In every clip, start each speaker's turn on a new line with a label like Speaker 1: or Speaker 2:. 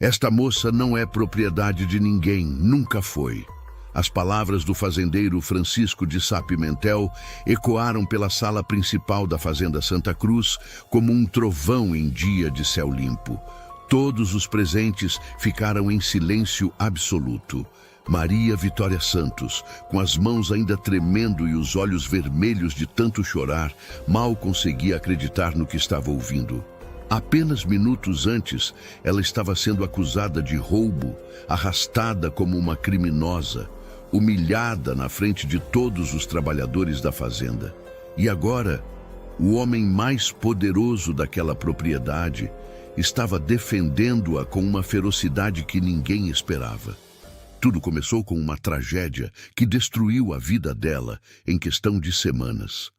Speaker 1: Esta moça não é propriedade de ninguém, nunca foi. As palavras do fazendeiro Francisco de Sá Pimentel ecoaram pela sala principal da Fazenda Santa Cruz como um trovão em dia de céu limpo. Todos os presentes ficaram em silêncio absoluto. Maria Vitória Santos, com as mãos ainda tremendo e os olhos vermelhos de tanto chorar, mal conseguia acreditar no que estava ouvindo. Apenas minutos antes, ela estava sendo acusada de roubo, arrastada como uma criminosa, humilhada na frente de todos os trabalhadores da fazenda. E agora, o homem mais poderoso daquela propriedade estava defendendo-a com uma ferocidade que ninguém esperava. Tudo começou com uma tragédia que destruiu a vida dela em questão de semanas.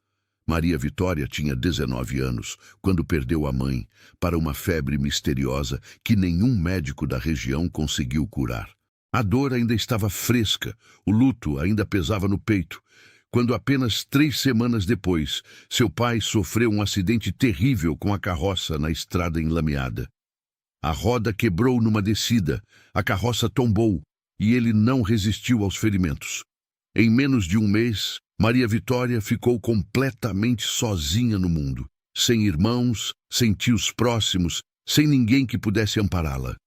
Speaker 1: Maria Vitória tinha 19 anos quando perdeu a mãe para uma febre misteriosa que nenhum médico da região conseguiu curar. A dor ainda estava fresca, o luto ainda pesava no peito, quando apenas 3 semanas depois, seu pai sofreu um acidente terrível com a carroça na estrada enlameada. A roda quebrou numa descida, a carroça tombou e ele não resistiu aos ferimentos. Em menos de um mês, Maria Vitória ficou completamente sozinha no mundo, sem irmãos, sem tios próximos, sem ninguém que pudesse ampará-la.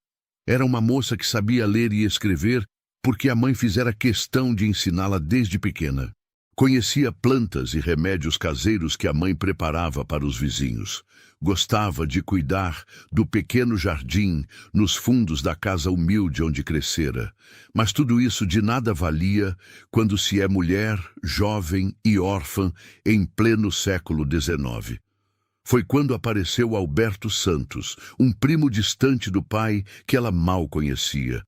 Speaker 1: Era uma moça que sabia ler e escrever porque a mãe fizera questão de ensiná-la desde pequena. Conhecia plantas e remédios caseiros que a mãe preparava para os vizinhos. Gostava de cuidar do pequeno jardim nos fundos da casa humilde onde crescera. Mas tudo isso de nada valia quando se é mulher, jovem e órfã em pleno século XIX. Foi quando apareceu Alberto Santos, um primo distante do pai que ela mal conhecia.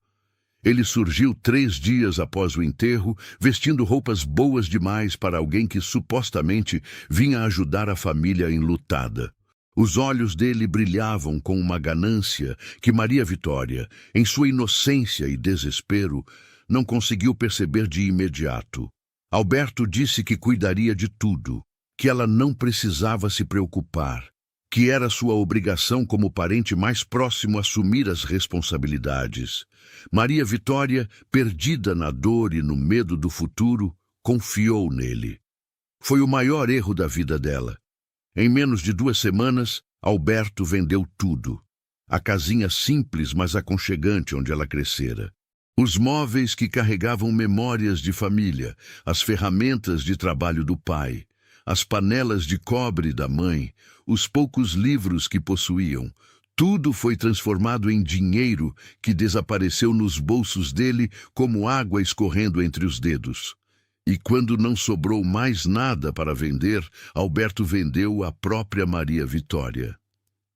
Speaker 1: Ele surgiu 3 dias após o enterro, vestindo roupas boas demais para alguém que supostamente vinha ajudar a família enlutada. Os olhos dele brilhavam com uma ganância que Maria Vitória, em sua inocência e desespero, não conseguiu perceber de imediato. Alberto disse que cuidaria de tudo, que ela não precisava se preocupar, que era sua obrigação como parente mais próximo assumir as responsabilidades. Maria Vitória, perdida na dor e no medo do futuro, confiou nele. Foi o maior erro da vida dela. Em menos de 2 semanas, Alberto vendeu tudo. A casinha simples, mas aconchegante onde ela crescera. Os móveis que carregavam memórias de família, as ferramentas de trabalho do pai, as panelas de cobre da mãe, os poucos livros que possuíam, tudo foi transformado em dinheiro que desapareceu nos bolsos dele como água escorrendo entre os dedos. E quando não sobrou mais nada para vender, Alberto vendeu a própria Maria Vitória.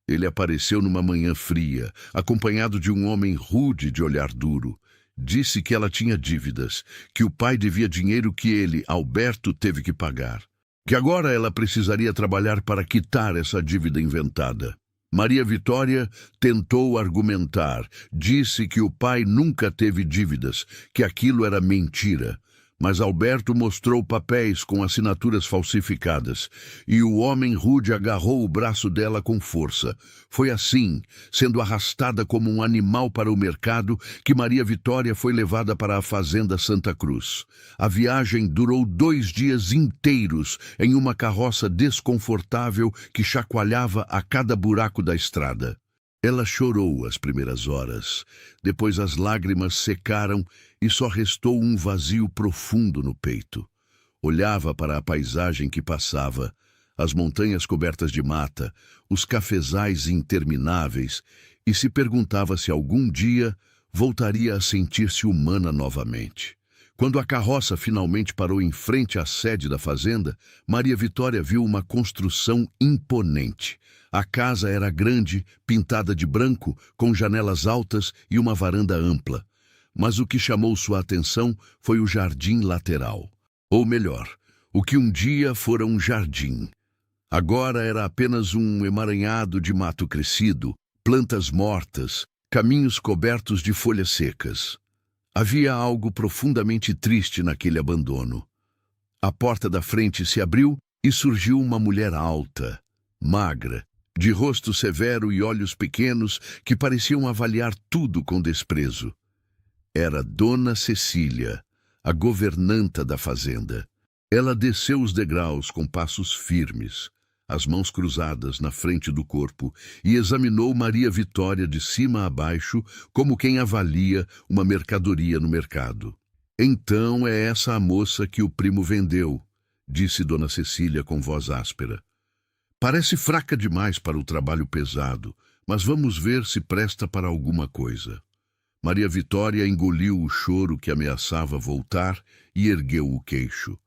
Speaker 1: Ele apareceu numa manhã fria, acompanhado de um homem rude de olhar duro. Disse que ela tinha dívidas, que o pai devia dinheiro que ele, Alberto, teve que pagar. Que agora ela precisaria trabalhar para quitar essa dívida inventada. Maria Vitória tentou argumentar, disse que o pai nunca teve dívidas, que aquilo era mentira. Mas Alberto mostrou papéis com assinaturas falsificadas, e o homem rude agarrou o braço dela com força. Foi assim, sendo arrastada como um animal para o mercado, que Maria Vitória foi levada para a Fazenda Santa Cruz. A viagem durou 2 dias inteiros em uma carroça desconfortável que chacoalhava a cada buraco da estrada. Ela chorou as primeiras horas, depois as lágrimas secaram e só restou um vazio profundo no peito. Olhava para a paisagem que passava, as montanhas cobertas de mata, os cafezais intermináveis, e se perguntava se algum dia voltaria a sentir-se humana novamente. Quando a carroça finalmente parou em frente à sede da fazenda, Maria Vitória viu uma construção imponente. A casa era grande, pintada de branco, com janelas altas e uma varanda ampla. Mas o que chamou sua atenção foi o jardim lateral. Ou melhor, o que um dia fora um jardim. Agora era apenas um emaranhado de mato crescido, plantas mortas, caminhos cobertos de folhas secas. Havia algo profundamente triste naquele abandono. A porta da frente se abriu e surgiu uma mulher alta, magra, de rosto severo e olhos pequenos que pareciam avaliar tudo com desprezo. Era Dona Cecília, a governanta da fazenda. Ela desceu os degraus com passos firmes, as mãos cruzadas na frente do corpo, e examinou Maria Vitória de cima a baixo, como quem avalia uma mercadoria no mercado. "Então é essa a moça que o primo vendeu", disse Dona Cecília com voz áspera. "Parece fraca demais para o trabalho pesado, mas vamos ver se presta para alguma coisa." Maria Vitória engoliu o choro que ameaçava voltar e ergueu o queixo.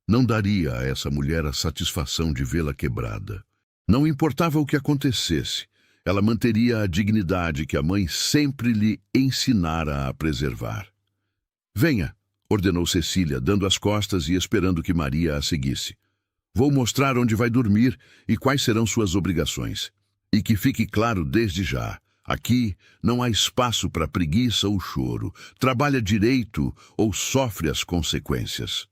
Speaker 1: Não daria a essa mulher a satisfação de vê-la quebrada. Não importava o que acontecesse, ela manteria a dignidade que a mãe sempre lhe ensinara a preservar. "Venha", ordenou Cecília, dando as costas e esperando que Maria a seguisse. "Vou mostrar onde vai dormir e quais serão suas obrigações. E que fique claro desde já, aqui não há espaço para preguiça ou choro. Trabalha direito ou sofre as consequências."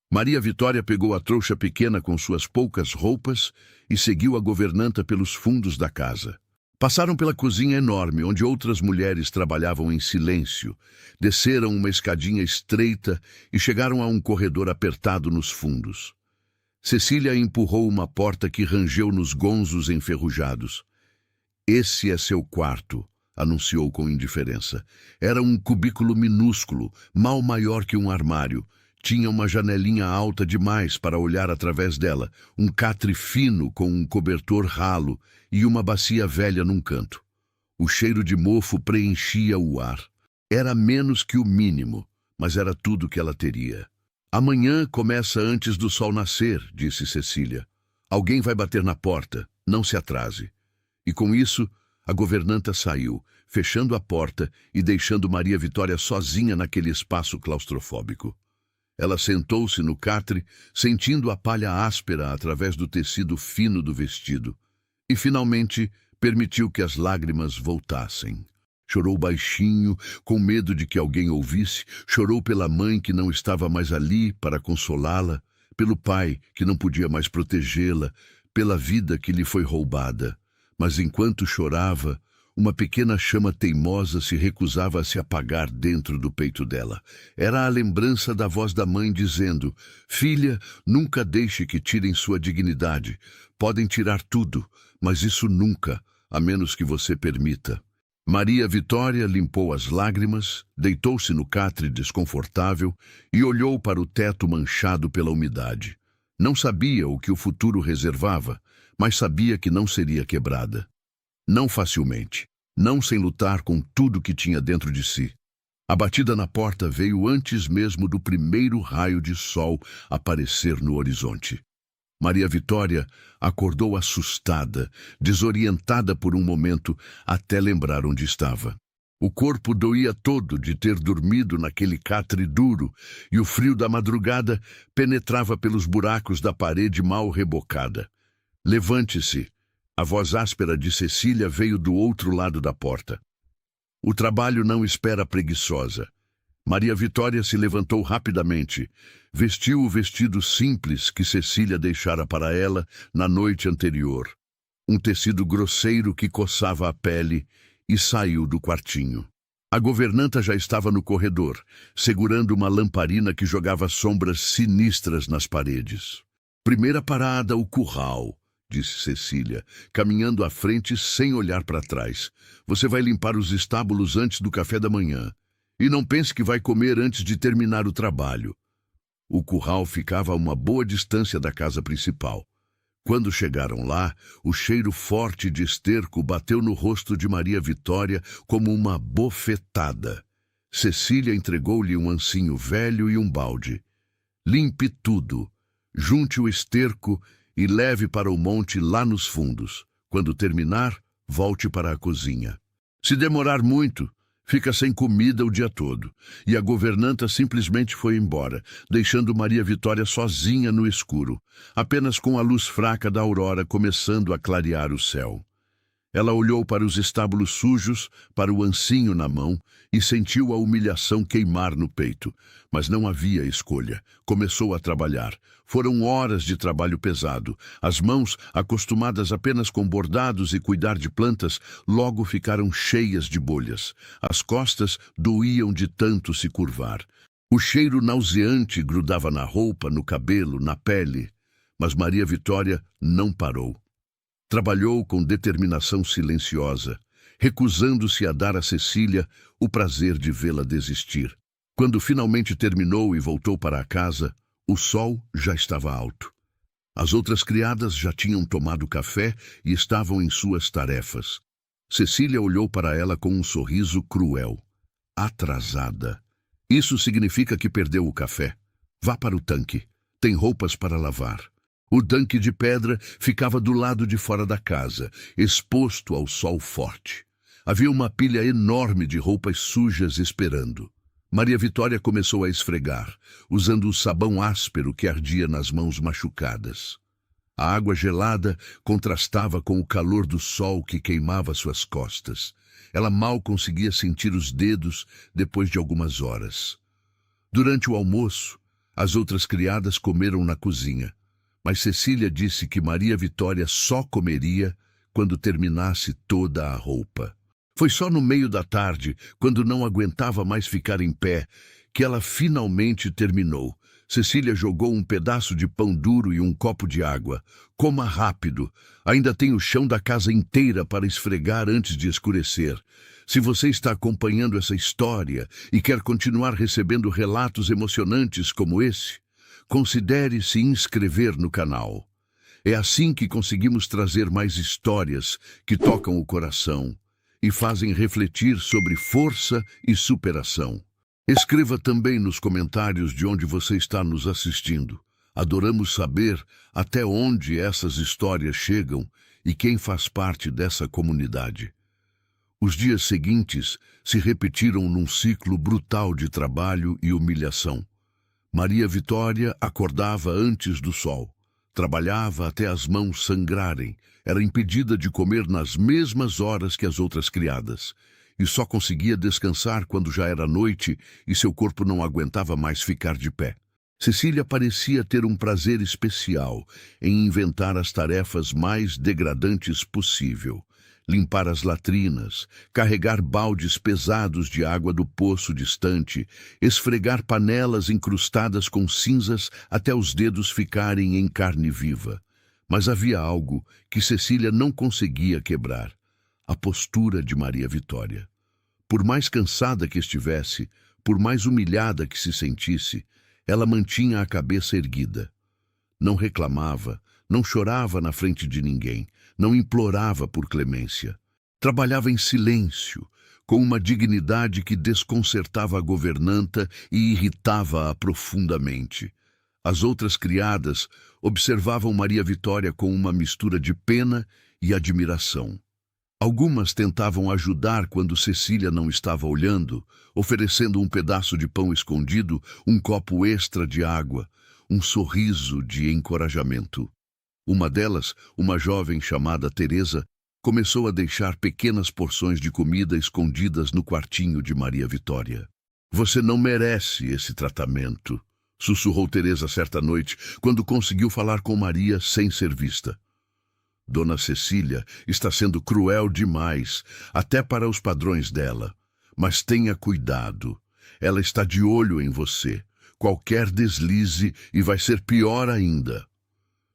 Speaker 1: Maria Vitória pegou a trouxa pequena com suas poucas roupas e seguiu a governanta pelos fundos da casa. Passaram pela cozinha enorme, onde outras mulheres trabalhavam em silêncio. Desceram uma escadinha estreita e chegaram a um corredor apertado nos fundos. Cecília empurrou uma porta que rangeu nos gonzos enferrujados. "Esse é seu quarto", anunciou com indiferença. Era um cubículo minúsculo, mal maior que um armário. Tinha uma janelinha alta demais para olhar através dela, um catre fino com um cobertor ralo e uma bacia velha num canto. O cheiro de mofo preenchia o ar. Era menos que o mínimo, mas era tudo que ela teria. "Amanhã começa antes do sol nascer", disse Cecília. "Alguém vai bater na porta, não se atrase." E com isso, a governanta saiu, fechando a porta e deixando Maria Vitória sozinha naquele espaço claustrofóbico. Ela sentou-se no catre, sentindo a palha áspera através do tecido fino do vestido, e finalmente permitiu que as lágrimas voltassem. Chorou baixinho, com medo de que alguém ouvisse, chorou pela mãe que não estava mais ali para consolá-la, pelo pai que não podia mais protegê-la, pela vida que lhe foi roubada. Mas enquanto chorava, uma pequena chama teimosa se recusava a se apagar dentro do peito dela. Era a lembrança da voz da mãe dizendo: "Filha, nunca deixe que tirem sua dignidade. Podem tirar tudo, mas isso nunca, a menos que você permita." Maria Vitória limpou as lágrimas, deitou-se no catre desconfortável e olhou para o teto manchado pela umidade. Não sabia o que o futuro reservava, mas sabia que não seria quebrada. Não facilmente, não sem lutar com tudo que tinha dentro de si. A batida na porta veio antes mesmo do primeiro raio de sol aparecer no horizonte. Maria Vitória acordou assustada, desorientada por um momento, até lembrar onde estava. O corpo doía todo de ter dormido naquele catre duro, e o frio da madrugada penetrava pelos buracos da parede mal rebocada. "Levante-se." A voz áspera de Cecília veio do outro lado da porta. "O trabalho não espera a preguiçosa." Maria Vitória se levantou rapidamente. Vestiu o vestido simples que Cecília deixara para ela na noite anterior. Um tecido grosseiro que coçava a pele, e saiu do quartinho. A governanta já estava no corredor, segurando uma lamparina que jogava sombras sinistras nas paredes. "Primeira parada, o curral", disse Cecília, caminhando à frente sem olhar para trás. "Você vai limpar os estábulos antes do café da manhã. E não pense que vai comer antes de terminar o trabalho." O curral ficava a uma boa distância da casa principal. Quando chegaram lá, o cheiro forte de esterco bateu no rosto de Maria Vitória como uma bofetada. Cecília entregou-lhe um ancinho velho e um balde. "Limpe tudo, junte o esterco e leve para o monte lá nos fundos. Quando terminar, volte para a cozinha. Se demorar muito, fica sem comida o dia todo." E a governanta simplesmente foi embora, deixando Maria Vitória sozinha no escuro, apenas com a luz fraca da aurora começando a clarear o céu. Ela olhou para os estábulos sujos, para o ancinho na mão e sentiu a humilhação queimar no peito. Mas não havia escolha. Começou a trabalhar. Foram horas de trabalho pesado. As mãos, acostumadas apenas com bordados e cuidar de plantas, logo ficaram cheias de bolhas. As costas doíam de tanto se curvar. O cheiro nauseante grudava na roupa, no cabelo, na pele. Mas Maria Vitória não parou. Trabalhou com determinação silenciosa, recusando-se a dar a Cecília o prazer de vê-la desistir. Quando finalmente terminou e voltou para a casa, o sol já estava alto. As outras criadas já tinham tomado café e estavam em suas tarefas. Cecília olhou para ela com um sorriso cruel. Atrasada. Isso significa que perdeu o café. Vá para o tanque. Tem roupas para lavar. O tanque de pedra ficava do lado de fora da casa, exposto ao sol forte. Havia uma pilha enorme de roupas sujas esperando. Maria Vitória começou a esfregar, usando o sabão áspero que ardia nas mãos machucadas. A água gelada contrastava com o calor do sol que queimava suas costas. Ela mal conseguia sentir os dedos depois de algumas horas. Durante o almoço, as outras criadas comeram na cozinha. Mas Cecília disse que Maria Vitória só comeria quando terminasse toda a roupa. Foi só no meio da tarde, quando não aguentava mais ficar em pé, que ela finalmente terminou. Cecília jogou um pedaço de pão duro e um copo de água. Coma rápido. Ainda tem o chão da casa inteira para esfregar antes de escurecer. Se você está acompanhando essa história e quer continuar recebendo relatos emocionantes como esse, considere se inscrever no canal. É assim que conseguimos trazer mais histórias que tocam o coração e fazem refletir sobre força e superação. Escreva também nos comentários de onde você está nos assistindo. Adoramos saber até onde essas histórias chegam e quem faz parte dessa comunidade. Os dias seguintes se repetiram num ciclo brutal de trabalho e humilhação. Maria Vitória acordava antes do sol, trabalhava até as mãos sangrarem, era impedida de comer nas mesmas horas que as outras criadas, e só conseguia descansar quando já era noite e seu corpo não aguentava mais ficar de pé. Cecília parecia ter um prazer especial em inventar as tarefas mais degradantes possível. Limpar as latrinas, carregar baldes pesados de água do poço distante, esfregar panelas incrustadas com cinzas até os dedos ficarem em carne viva. Mas havia algo que Cecília não conseguia quebrar: a postura de Maria Vitória. Por mais cansada que estivesse, por mais humilhada que se sentisse, ela mantinha a cabeça erguida. Não reclamava, não chorava na frente de ninguém, não implorava por clemência. Trabalhava em silêncio, com uma dignidade que desconcertava a governanta e irritava-a profundamente. As outras criadas observavam Maria Vitória com uma mistura de pena e admiração. Algumas tentavam ajudar quando Cecília não estava olhando, oferecendo um pedaço de pão escondido, um copo extra de água, um sorriso de encorajamento. Uma delas, uma jovem chamada Teresa, começou a deixar pequenas porções de comida escondidas no quartinho de Maria Vitória. "Você não merece esse tratamento", sussurrou Teresa certa noite, quando conseguiu falar com Maria sem ser vista. "Dona Cecília está sendo cruel demais, até para os padrões dela. Mas tenha cuidado. Ela está de olho em você. Qualquer deslize e vai ser pior ainda."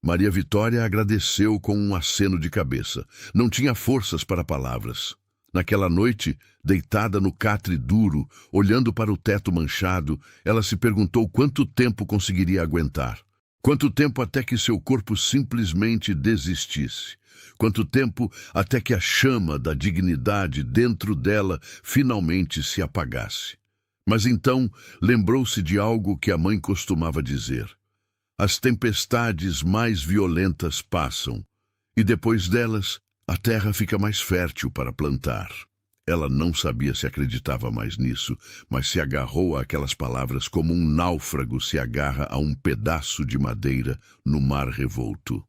Speaker 1: Maria Vitória agradeceu com um aceno de cabeça. Não tinha forças para palavras. Naquela noite, deitada no catre duro, olhando para o teto manchado, ela se perguntou quanto tempo conseguiria aguentar. Quanto tempo até que seu corpo simplesmente desistisse? Quanto tempo até que a chama da dignidade dentro dela finalmente se apagasse? Mas então lembrou-se de algo que a mãe costumava dizer: "As tempestades mais violentas passam, e depois delas, a terra fica mais fértil para plantar." Ela não sabia se acreditava mais nisso, mas se agarrou àquelas palavras como um náufrago se agarra a um pedaço de madeira no mar revolto.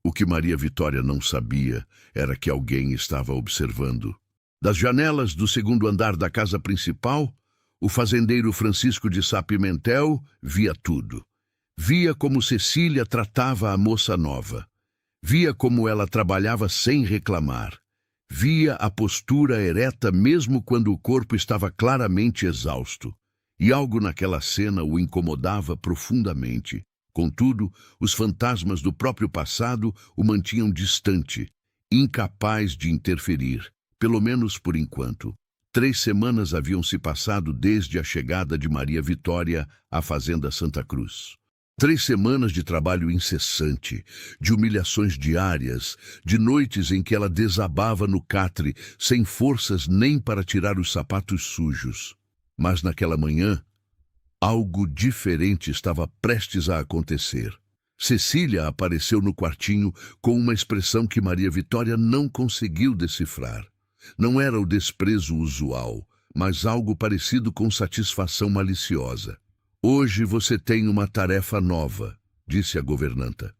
Speaker 1: O que Maria Vitória não sabia era que alguém estava observando. Das janelas do segundo andar da casa principal, o fazendeiro Francisco de Sá Pimentel via tudo. Via como Cecília tratava a moça nova. Via como ela trabalhava sem reclamar. Via a postura ereta mesmo quando o corpo estava claramente exausto. E algo naquela cena o incomodava profundamente. Contudo, os fantasmas do próprio passado o mantinham distante, incapaz de interferir, pelo menos por enquanto. 3 semanas haviam se passado desde a chegada de Maria Vitória à fazenda Santa Cruz. 3 semanas de trabalho incessante, de humilhações diárias, de noites em que ela desabava no catre, sem forças nem para tirar os sapatos sujos. Mas naquela manhã, algo diferente estava prestes a acontecer. Cecília apareceu no quartinho com uma expressão que Maria Vitória não conseguiu decifrar. Não era o desprezo usual, mas algo parecido com satisfação maliciosa. "Hoje você tem uma tarefa nova", disse a governanta.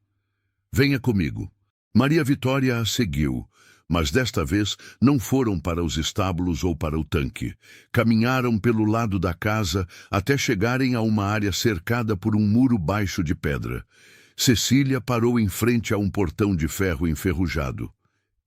Speaker 1: "Venha comigo." Maria Vitória a seguiu, mas desta vez não foram para os estábulos ou para o tanque. Caminharam pelo lado da casa até chegarem a uma área cercada por um muro baixo de pedra. Cecília parou em frente a um portão de ferro enferrujado.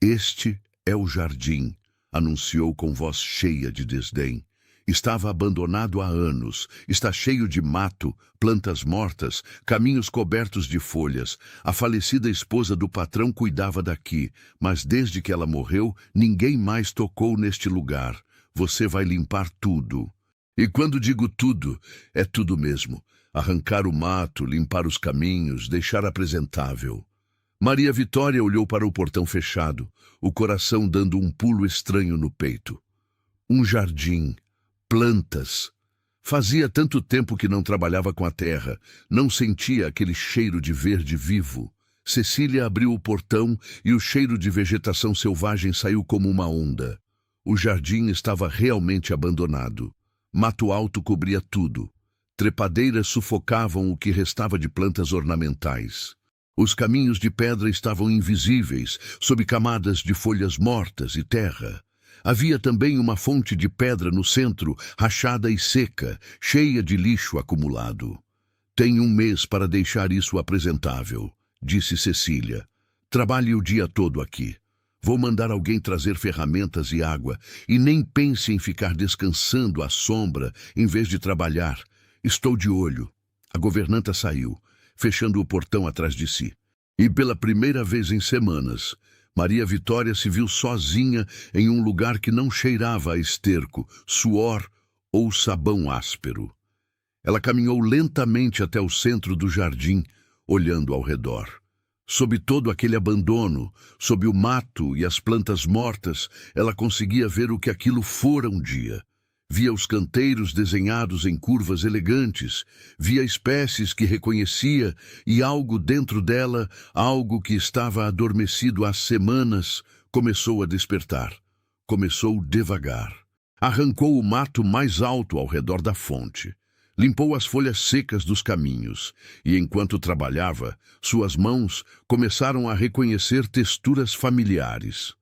Speaker 1: "Este é o jardim", anunciou com voz cheia de desdém. "Estava abandonado há anos, está cheio de mato, plantas mortas, caminhos cobertos de folhas. A falecida esposa do patrão cuidava daqui, mas desde que ela morreu, ninguém mais tocou neste lugar. Você vai limpar tudo." E quando digo tudo, é tudo mesmo. Arrancar o mato, limpar os caminhos, deixar apresentável. Maria Vitória olhou para o portão fechado, o coração dando um pulo estranho no peito. Um jardim, plantas. Fazia tanto tempo que não trabalhava com a terra, não sentia aquele cheiro de verde vivo. Cecília abriu o portão e o cheiro de vegetação selvagem saiu como uma onda. O jardim estava realmente abandonado. Mato alto cobria tudo. Trepadeiras sufocavam o que restava de plantas ornamentais. Os caminhos de pedra estavam invisíveis, sob camadas de folhas mortas e terra. Havia também uma fonte de pedra no centro, rachada e seca, cheia de lixo acumulado. "Tenho 1 mês para deixar isso apresentável", disse Cecília. "Trabalhe o dia todo aqui. Vou mandar alguém trazer ferramentas e água, e nem pense em ficar descansando à sombra em vez de trabalhar. Estou de olho." A governanta saiu, fechando o portão atrás de si. E pela primeira vez em semanas, Maria Vitória se viu sozinha em um lugar que não cheirava a esterco, suor ou sabão áspero. Ela caminhou lentamente até o centro do jardim, olhando ao redor. Sob todo aquele abandono, sob o mato e as plantas mortas, ela conseguia ver o que aquilo fora um dia. Via os canteiros desenhados em curvas elegantes, via espécies que reconhecia e algo dentro dela, algo que estava adormecido há semanas, começou a despertar. Começou devagar. Arrancou o mato mais alto ao redor da fonte. Limpou as folhas secas dos caminhos e, enquanto trabalhava, suas mãos começaram a reconhecer texturas familiares.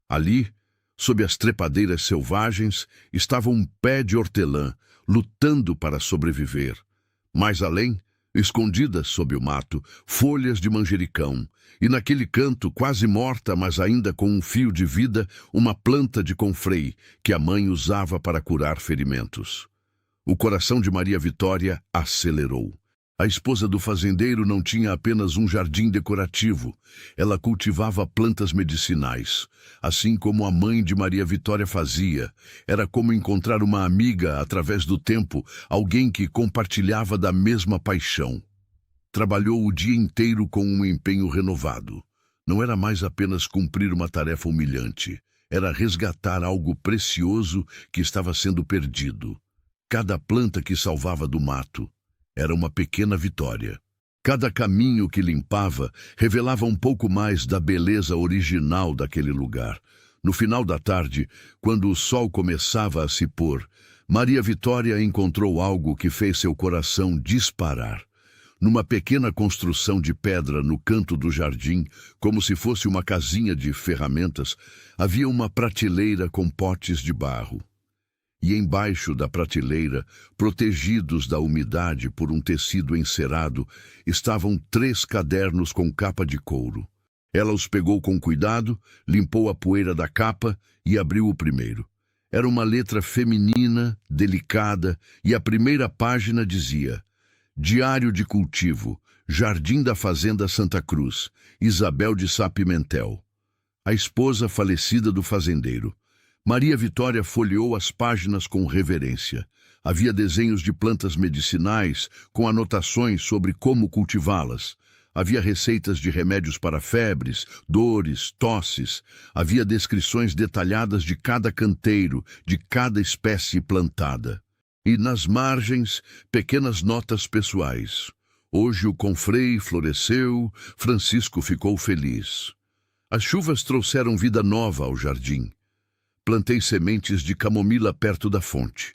Speaker 1: Ali, sob as trepadeiras selvagens, estava um pé de hortelã, lutando para sobreviver. Mais além, escondidas sob o mato, folhas de manjericão, e naquele canto, quase morta, mas ainda com um fio de vida, uma planta de confrei, que a mãe usava para curar ferimentos. O coração de Maria Vitória acelerou. A esposa do fazendeiro não tinha apenas um jardim decorativo, ela cultivava plantas medicinais, assim como a mãe de Maria Vitória fazia. Era como encontrar uma amiga através do tempo, alguém que compartilhava da mesma paixão. Trabalhou o dia inteiro com um empenho renovado. Não era mais apenas cumprir uma tarefa humilhante, era resgatar algo precioso que estava sendo perdido. Cada planta que salvava do mato era uma pequena vitória. Cada caminho que limpava revelava um pouco mais da beleza original daquele lugar. No final da tarde, quando o sol começava a se pôr, Maria Vitória encontrou algo que fez seu coração disparar. Numa pequena construção de pedra no canto do jardim, como se fosse uma casinha de ferramentas, havia uma prateleira com potes de barro. E embaixo da prateleira, protegidos da umidade por um tecido encerado, estavam 3 cadernos com capa de couro. Ela os pegou com cuidado, limpou a poeira da capa e abriu o primeiro. Era uma letra feminina, delicada, e a primeira página dizia: Diário de cultivo, Jardim da Fazenda Santa Cruz, Isabel de Sá Pimentel. A esposa falecida do fazendeiro. Maria Vitória folheou as páginas com reverência. Havia desenhos de plantas medicinais, com anotações sobre como cultivá-las. Havia receitas de remédios para febres, dores, tosses. Havia descrições detalhadas de cada canteiro, de cada espécie plantada. E nas margens, pequenas notas pessoais. Hoje o confrei floresceu, Francisco ficou feliz. As chuvas trouxeram vida nova ao jardim. Plantei sementes de camomila perto da fonte.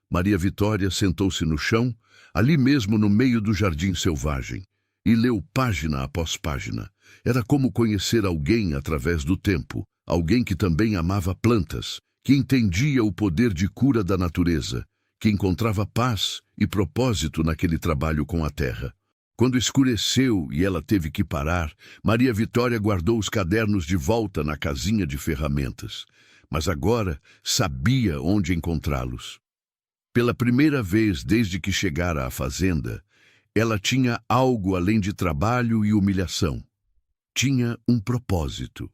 Speaker 1: Maria Vitória sentou-se no chão, ali mesmo no meio do jardim selvagem, e leu página após página. Era como conhecer alguém através do tempo, alguém que também amava plantas, que entendia o poder de cura da natureza, que encontrava paz e propósito naquele trabalho com a terra. Quando escureceu e ela teve que parar, Maria Vitória guardou os cadernos de volta na casinha de ferramentas, mas agora sabia onde encontrá-los. Pela primeira vez desde que chegara à fazenda, ela tinha algo além de trabalho e humilhação. Tinha um propósito.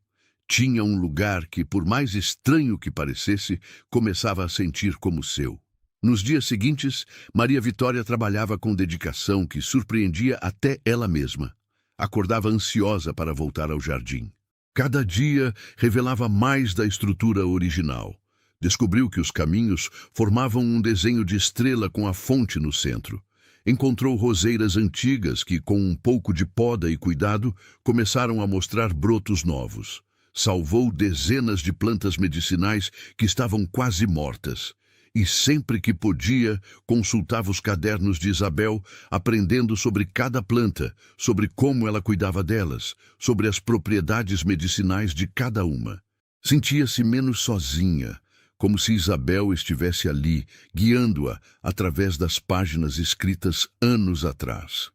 Speaker 1: Tinha um lugar que, por mais estranho que parecesse, começava a sentir como seu. Nos dias seguintes, Maria Vitória trabalhava com dedicação que surpreendia até ela mesma. Acordava ansiosa para voltar ao jardim. Cada dia revelava mais da estrutura original. Descobriu que os caminhos formavam um desenho de estrela com a fonte no centro. Encontrou roseiras antigas que, com um pouco de poda e cuidado, começaram a mostrar brotos novos. Salvou dezenas de plantas medicinais que estavam quase mortas. E sempre que podia, consultava os cadernos de Isabel, aprendendo sobre cada planta, sobre como ela cuidava delas, sobre as propriedades medicinais de cada uma. Sentia-se menos sozinha, como se Isabel estivesse ali, guiando-a através das páginas escritas anos atrás.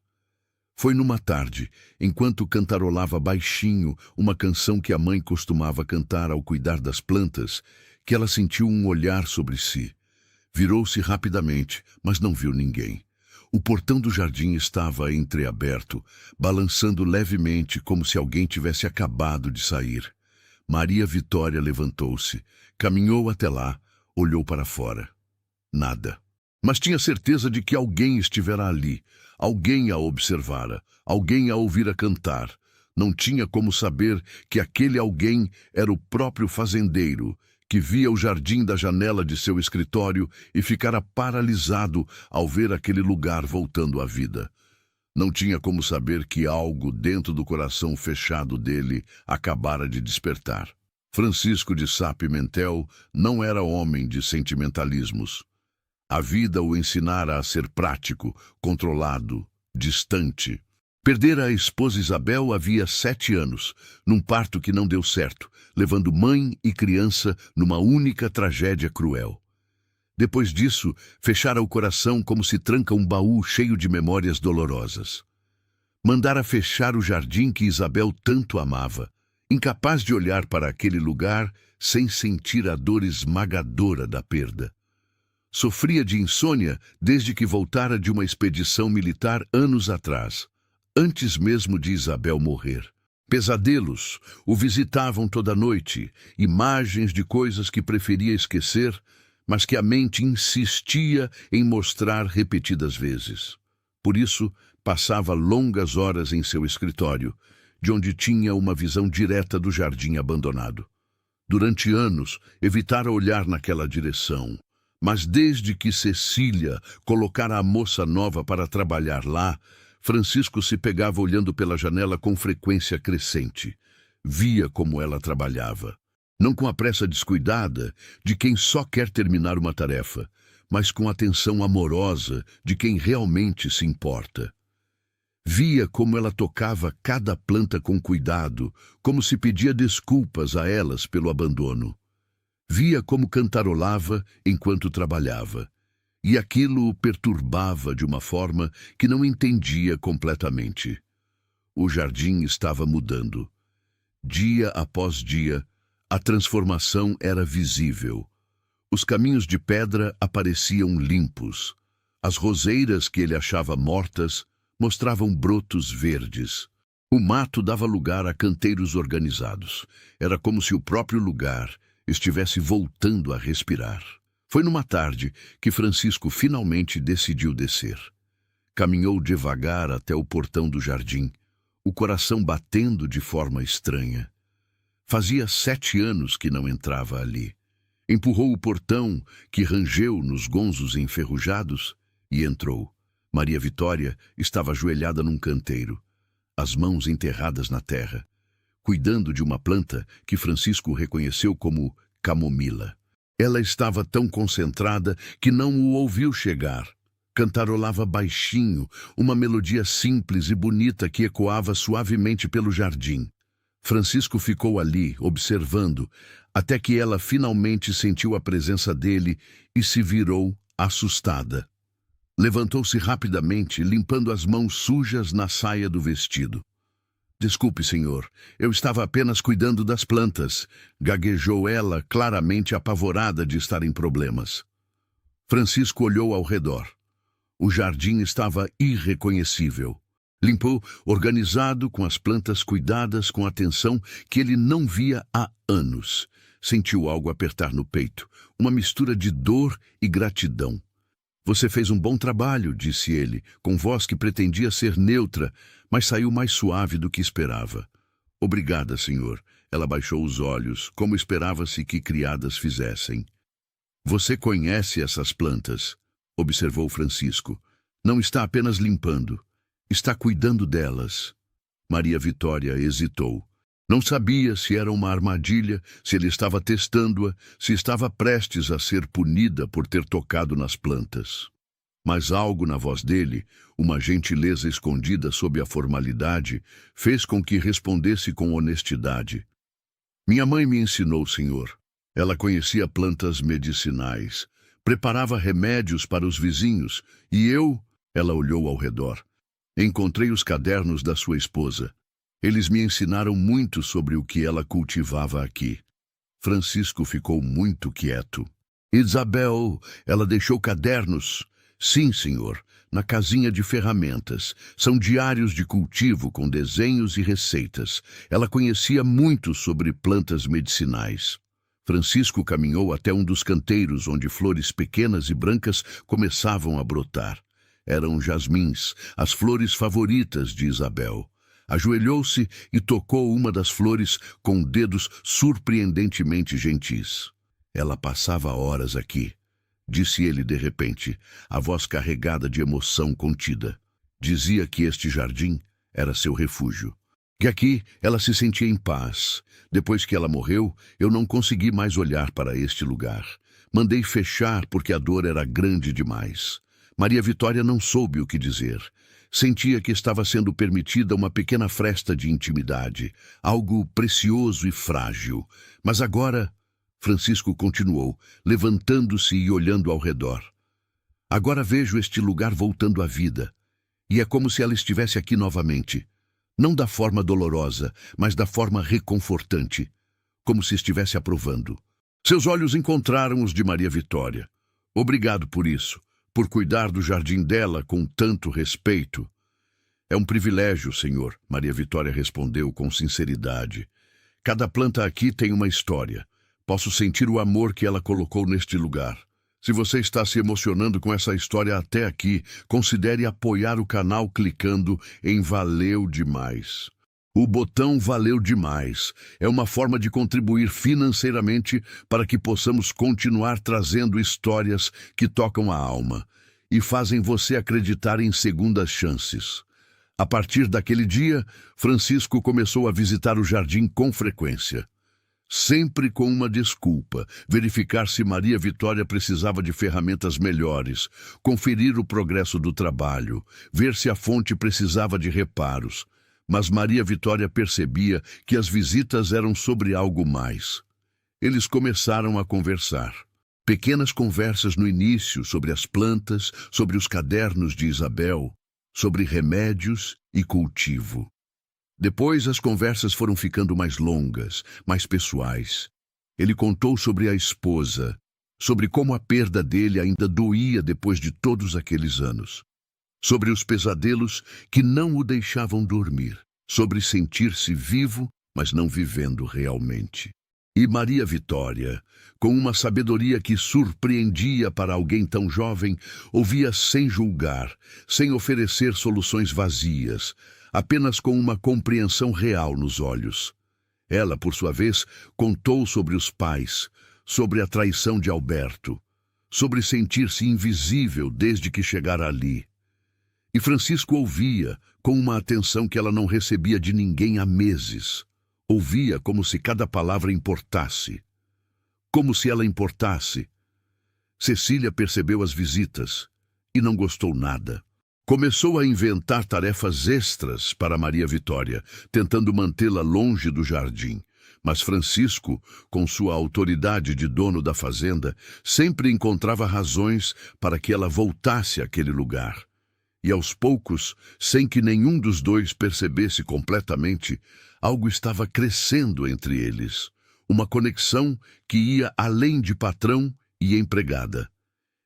Speaker 1: Foi numa tarde, enquanto cantarolava baixinho uma canção que a mãe costumava cantar ao cuidar das plantas, que ela sentiu um olhar sobre si. Virou-se rapidamente, mas não viu ninguém. O portão do jardim estava entreaberto, balançando levemente como se alguém tivesse acabado de sair. Maria Vitória levantou-se, caminhou até lá, olhou para fora. Nada. Mas tinha certeza de que alguém estivera ali. Alguém a observara, alguém a ouvira cantar. Não tinha como saber que aquele alguém era o próprio fazendeiro, que via o jardim da janela de seu escritório e ficara paralisado ao ver aquele lugar voltando à vida. Não tinha como saber que algo dentro do coração fechado dele acabara de despertar. Francisco de Sá Pimentel não era homem de sentimentalismos. A vida o ensinara a ser prático, controlado, distante. Perdera a esposa Isabel havia 7 anos, num parto que não deu certo, levando mãe e criança numa única tragédia cruel. Depois disso, fechara o coração como se tranca um baú cheio de memórias dolorosas. Mandara fechar o jardim que Isabel tanto amava, incapaz de olhar para aquele lugar sem sentir a dor esmagadora da perda. Sofria de insônia desde que voltara de uma expedição militar anos atrás, antes mesmo de Isabel morrer. Pesadelos o visitavam toda noite, imagens de coisas que preferia esquecer, mas que a mente insistia em mostrar repetidas vezes. Por isso, passava longas horas em seu escritório, de onde tinha uma visão direta do jardim abandonado. Durante anos, evitara olhar naquela direção, mas desde que Cecília colocara a moça nova para trabalhar lá, Francisco se pegava olhando pela janela com frequência crescente. Via como ela trabalhava. Não com a pressa descuidada de quem só quer terminar uma tarefa, mas com a atenção amorosa de quem realmente se importa. Via como ela tocava cada planta com cuidado, como se pedia desculpas a elas pelo abandono. Via como cantarolava enquanto trabalhava, e aquilo o perturbava de uma forma que não entendia completamente. O jardim estava mudando. Dia após dia, a transformação era visível. Os caminhos de pedra apareciam limpos. As roseiras que ele achava mortas mostravam brotos verdes. O mato dava lugar a canteiros organizados. Era como se o próprio lugar estivesse voltando a respirar. Foi numa tarde que Francisco finalmente decidiu descer. Caminhou devagar até o portão do jardim, o coração batendo de forma estranha. Fazia 7 anos que não entrava ali. Empurrou o portão, que rangeu nos gonzos enferrujados, e entrou. Maria Vitória estava ajoelhada num canteiro, as mãos enterradas na terra, cuidando de uma planta que Francisco reconheceu como camomila. Ela estava tão concentrada que não o ouviu chegar. Cantarolava baixinho, uma melodia simples e bonita que ecoava suavemente pelo jardim. Francisco ficou ali, observando, até que ela finalmente sentiu a presença dele e se virou, assustada. Levantou-se rapidamente, limpando as mãos sujas na saia do vestido. "Desculpe, senhor, eu estava apenas cuidando das plantas", gaguejou ela, claramente apavorada de estar em problemas. Francisco olhou ao redor. O jardim estava irreconhecível. Limpou, organizado, com as plantas cuidadas com atenção que ele não via há anos. Sentiu algo apertar no peito, uma mistura de dor e gratidão. "Você fez um bom trabalho", disse ele, com voz que pretendia ser neutra, mas saiu mais suave do que esperava. "Obrigada, senhor." Ela baixou os olhos, como esperava-se que criadas fizessem. "Você conhece essas plantas?", observou Francisco. "Não está apenas limpando, está cuidando delas." Maria Vitória hesitou. Não sabia se era uma armadilha, se ele estava testando-a, se estava prestes a ser punida por ter tocado nas plantas. Mas algo na voz dele, uma gentileza escondida sob a formalidade, fez com que respondesse com honestidade. "Minha mãe me ensinou, senhor. Ela conhecia plantas medicinais, preparava remédios para os vizinhos, e eu..." Ela olhou ao redor. "Encontrei os cadernos da sua esposa. Eles me ensinaram muito sobre o que ela cultivava aqui." Francisco ficou muito quieto. "Isabel, ela deixou cadernos?" "Sim, senhor, na casinha de ferramentas. São diários de cultivo com desenhos e receitas. Ela conhecia muito sobre plantas medicinais." Francisco caminhou até um dos canteiros onde flores pequenas e brancas começavam a brotar. Eram jasmins, as flores favoritas de Isabel. Ajoelhou-se e tocou uma das flores com dedos surpreendentemente gentis. "Ela passava horas aqui", disse ele de repente, a voz carregada de emoção contida. Dizia que este jardim era seu refúgio. Que aqui ela se sentia em paz. "Depois que ela morreu, eu não consegui mais olhar para este lugar. Mandei fechar porque a dor era grande demais." Maria Vitória não soube o que dizer. Sentia que estava sendo permitida uma pequena fresta de intimidade, algo precioso e frágil. Mas agora, Francisco continuou, levantando-se e olhando ao redor. "Agora vejo este lugar voltando à vida. E é como se ela estivesse aqui novamente. Não da forma dolorosa, mas da forma reconfortante. Como se estivesse aprovando." Seus olhos encontraram os de Maria Vitória. "Obrigado por isso. Por cuidar do jardim dela com tanto respeito." "É um privilégio, senhor", Maria Vitória respondeu com sinceridade. "Cada planta aqui tem uma história. Posso sentir o amor que ela colocou neste lugar. Se você está se emocionando com essa história até aqui, considere apoiar o canal clicando em Valeu Demais. O botão Valeu Demais é uma forma de contribuir financeiramente para que possamos continuar trazendo histórias que tocam a alma e fazem você acreditar em segundas chances. A partir daquele dia, Francisco começou a visitar o jardim com frequência. sempre com uma desculpa, verificar se Maria Vitória precisava de ferramentas melhores, conferir o progresso do trabalho, ver se a fonte precisava de reparos. Mas Maria Vitória percebia que as visitas eram sobre algo mais. Eles começaram a conversar. Pequenas conversas no início sobre as plantas, sobre os cadernos de Isabel, sobre remédios e cultivo. Depois as conversas foram ficando mais longas, mais pessoais. Ele contou sobre a esposa, sobre como a perda dele ainda doía depois de todos aqueles anos. Sobre os pesadelos que não o deixavam dormir, sobre sentir-se vivo, mas não vivendo realmente. E Maria Vitória, com uma sabedoria que surpreendia para alguém tão jovem, ouvia sem julgar, sem oferecer soluções vazias, apenas com uma compreensão real nos olhos. Ela, por sua vez, contou sobre os pais, sobre a traição de Alberto, sobre sentir-se invisível desde que chegara ali. E Francisco ouvia com uma atenção que ela não recebia de ninguém há meses. Ouvia como se cada palavra importasse. Como se ela importasse. Cecília percebeu as visitas e não gostou nada. Começou a inventar tarefas extras para Maria Vitória, tentando mantê-la longe do jardim. Mas Francisco, com sua autoridade de dono da fazenda, sempre encontrava razões para que ela voltasse àquele lugar. E aos poucos, sem que nenhum dos dois percebesse completamente, algo estava crescendo entre eles. Uma conexão que ia além de patrão e empregada.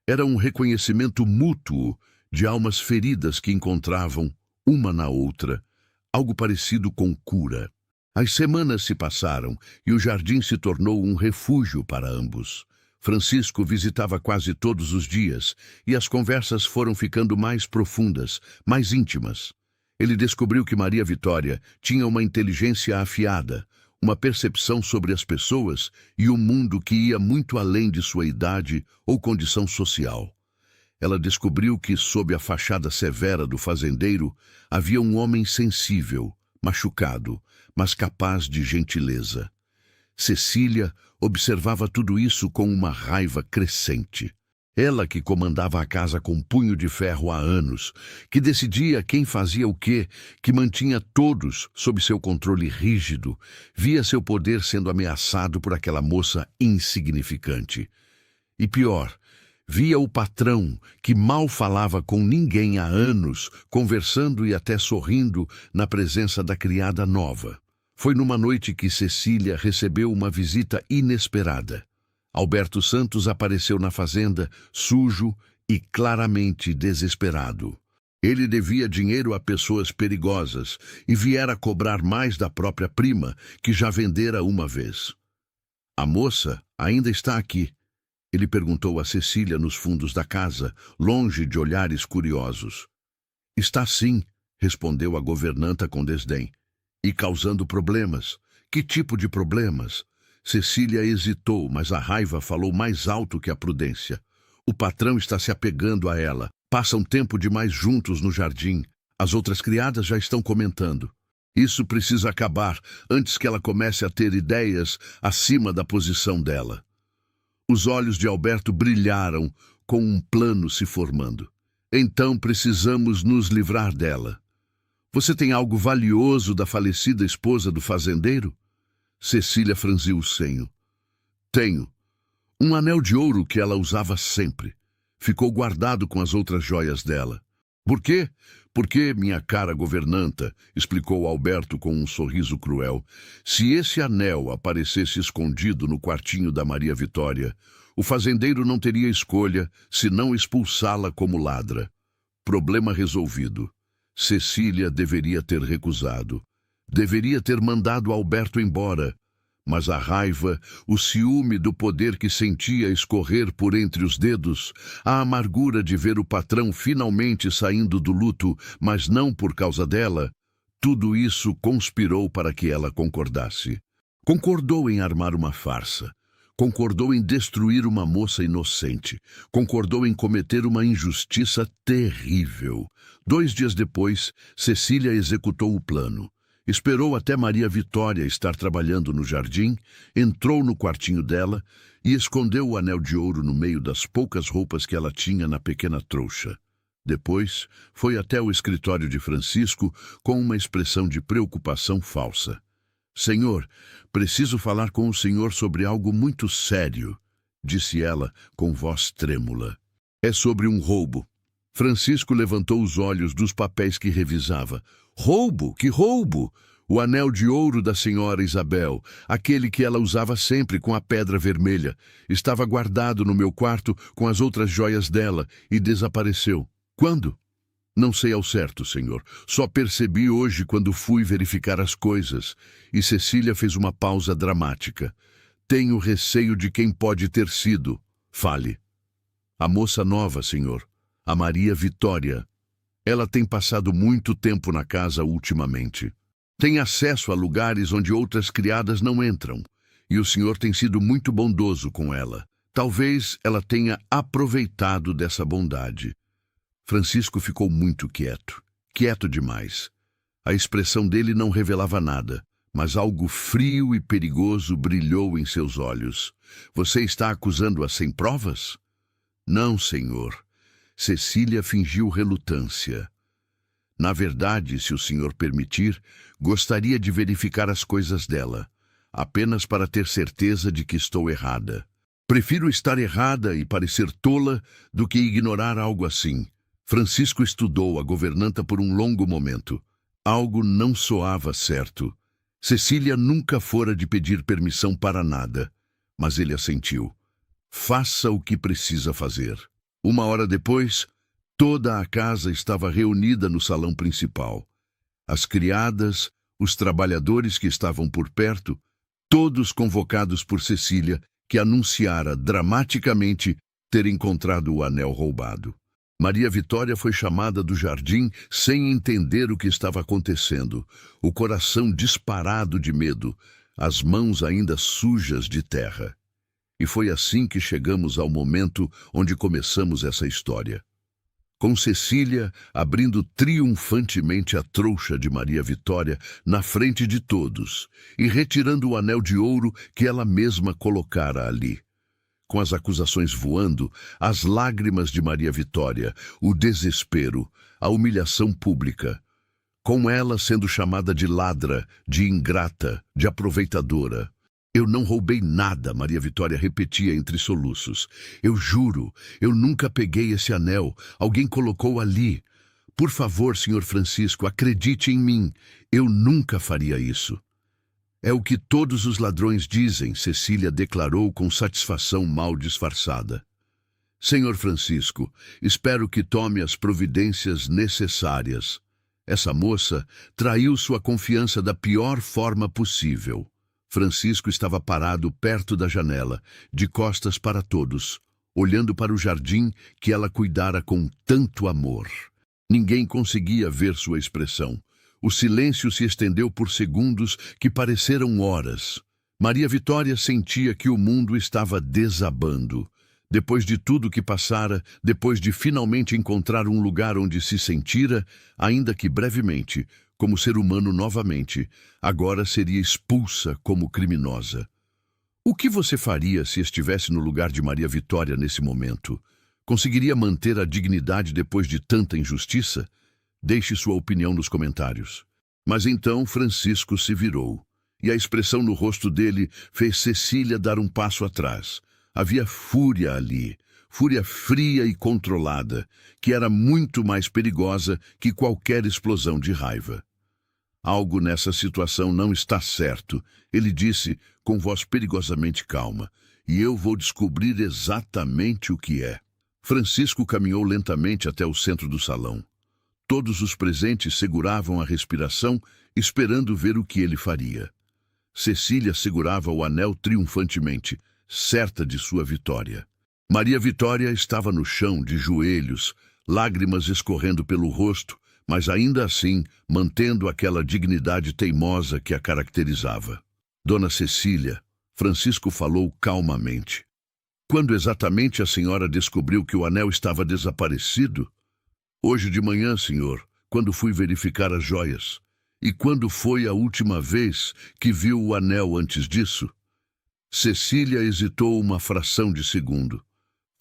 Speaker 1: Era um reconhecimento mútuo de almas feridas que encontravam, uma na outra, algo parecido com cura. As semanas se passaram e o jardim se tornou um refúgio para ambos. Francisco visitava quase todos os dias e as conversas foram ficando mais profundas, mais íntimas. Ele descobriu que Maria Vitória tinha uma inteligência afiada, uma percepção sobre as pessoas e um mundo que ia muito além de sua idade ou condição social. Ela descobriu que, sob a fachada severa do fazendeiro, havia um homem sensível, machucado, mas capaz de gentileza. Cecília observava tudo isso com uma raiva crescente. Ela que comandava a casa com punho de ferro há anos, que decidia quem fazia o quê, que mantinha todos sob seu controle rígido, via seu poder sendo ameaçado por aquela moça insignificante. E pior, via o patrão, que mal falava com ninguém há anos, conversando e até sorrindo na presença da criada nova. Foi numa noite que Cecília recebeu uma visita inesperada. Alberto Santos apareceu na fazenda, sujo e claramente desesperado. Ele devia dinheiro a pessoas perigosas e viera cobrar mais da própria prima, que já vendera uma vez. A moça ainda está aqui. Ele perguntou a Cecília nos fundos da casa, longe de olhares curiosos. Está sim, respondeu a governanta com desdém. E causando problemas. Que tipo de problemas? Cecília hesitou, mas a raiva falou mais alto que a prudência. O patrão está se apegando a ela. Passam tempo demais juntos no jardim. As outras criadas já estão comentando. Isso precisa acabar antes que ela comece a ter ideias acima da posição dela. Os olhos de Alberto brilharam, com um plano se formando. Então precisamos nos livrar dela. Você tem algo valioso da falecida esposa do fazendeiro? Cecília franziu o senho. Tenho. Um anel de ouro que ela usava sempre. Ficou guardado com as outras joias dela. Por quê? Porque, minha cara governanta, explicou Alberto com um sorriso cruel, se esse anel aparecesse escondido no quartinho da Maria Vitória, o fazendeiro não teria escolha senão expulsá-la como ladra. Problema resolvido. Cecília deveria ter recusado. Deveria ter mandado Alberto embora. Mas a raiva, o ciúme do poder que sentia escorrer por entre os dedos, a amargura de ver o patrão finalmente saindo do luto, mas não por causa dela, tudo isso conspirou para que ela concordasse. Concordou em armar uma farsa. Concordou em destruir uma moça inocente. Concordou em cometer uma injustiça terrível. 2 dias depois, Cecília executou o plano. Esperou até Maria Vitória estar trabalhando no jardim, entrou no quartinho dela e escondeu o anel de ouro no meio das poucas roupas que ela tinha na pequena trouxa. Depois, foi até o escritório de Francisco com uma expressão de preocupação falsa. «Senhor, preciso falar com o senhor sobre algo muito sério», disse ela com voz trêmula. «É sobre um roubo». Francisco levantou os olhos dos papéis que revisava. «Roubo? Que roubo? O anel de ouro da senhora Isabel, aquele que ela usava sempre com a pedra vermelha, estava guardado no meu quarto com as outras joias dela e desapareceu. Quando? Não sei ao certo, senhor. Só percebi hoje quando fui verificar as coisas». E Cecília fez uma pausa dramática. «Tenho receio de quem pode ter sido. Fale». «A moça nova, senhor. A Maria Vitória. Ela tem passado muito tempo na casa ultimamente. Tem acesso a lugares onde outras criadas não entram. E o senhor tem sido muito bondoso com ela. Talvez ela tenha aproveitado dessa bondade». Francisco ficou muito quieto. Quieto demais. A expressão dele não revelava nada, mas algo frio e perigoso brilhou em seus olhos. «Você está acusando-a sem provas?» «Não, senhor». Cecília fingiu relutância. «Na verdade, se o senhor permitir, gostaria de verificar as coisas dela, apenas para ter certeza de que estou errada. Prefiro estar errada e parecer tola do que ignorar algo assim». Francisco estudou a governanta por um longo momento. Algo não soava certo. Cecília nunca fora de pedir permissão para nada, mas ele assentiu. «Faça o que precisa fazer». Uma hora depois, toda a casa estava reunida no salão principal. As criadas, os trabalhadores que estavam por perto, todos convocados por Cecília, que anunciara dramaticamente ter encontrado o anel roubado. Maria Vitória foi chamada do jardim sem entender o que estava acontecendo, o coração disparado de medo, as mãos ainda sujas de terra. E foi assim que chegamos ao momento onde começamos essa história. Com Cecília abrindo triunfantemente a trouxa de Maria Vitória na frente de todos e retirando o anel de ouro que ela mesma colocara ali. Com as acusações voando, as lágrimas de Maria Vitória, o desespero, a humilhação pública. Com ela sendo chamada de ladra, de ingrata, de aproveitadora. «Eu não roubei nada», Maria Vitória repetia entre soluços. «Eu juro, eu nunca peguei esse anel. Alguém colocou ali. Por favor, senhor Francisco, acredite em mim. Eu nunca faria isso». «É o que todos os ladrões dizem», Cecília declarou com satisfação mal disfarçada. «Senhor Francisco, espero que tome as providências necessárias. Essa moça traiu sua confiança da pior forma possível». Francisco estava parado perto da janela, de costas para todos, olhando para o jardim que ela cuidara com tanto amor. Ninguém conseguia ver sua expressão. O silêncio se estendeu por segundos que pareceram horas. Maria Vitória sentia que o mundo estava desabando. Depois de tudo que passara, depois de finalmente encontrar um lugar onde se sentira, ainda que brevemente, como ser humano novamente, agora seria expulsa como criminosa. O que você faria se estivesse no lugar de Maria Vitória nesse momento? Conseguiria manter a dignidade depois de tanta injustiça? Deixe sua opinião nos comentários. Mas então Francisco se virou, e a expressão no rosto dele fez Cecília dar um passo atrás. Havia fúria ali, fúria fria e controlada, que era muito mais perigosa que qualquer explosão de raiva. «Algo nessa situação não está certo», ele disse com voz perigosamente calma, «e eu vou descobrir exatamente o que é». Francisco caminhou lentamente até o centro do salão. Todos os presentes seguravam a respiração, esperando ver o que ele faria. Cecília segurava o anel triunfantemente, certa de sua vitória. Maria Vitória estava no chão, de joelhos, lágrimas escorrendo pelo rosto, mas ainda assim mantendo aquela dignidade teimosa que a caracterizava. «Dona Cecília», Francisco falou calmamente. «Quando exatamente a senhora descobriu que o anel estava desaparecido?» «Hoje de manhã, senhor, quando fui verificar as joias. E quando foi a última vez que viu o anel antes disso? Cecília hesitou uma fração de segundo.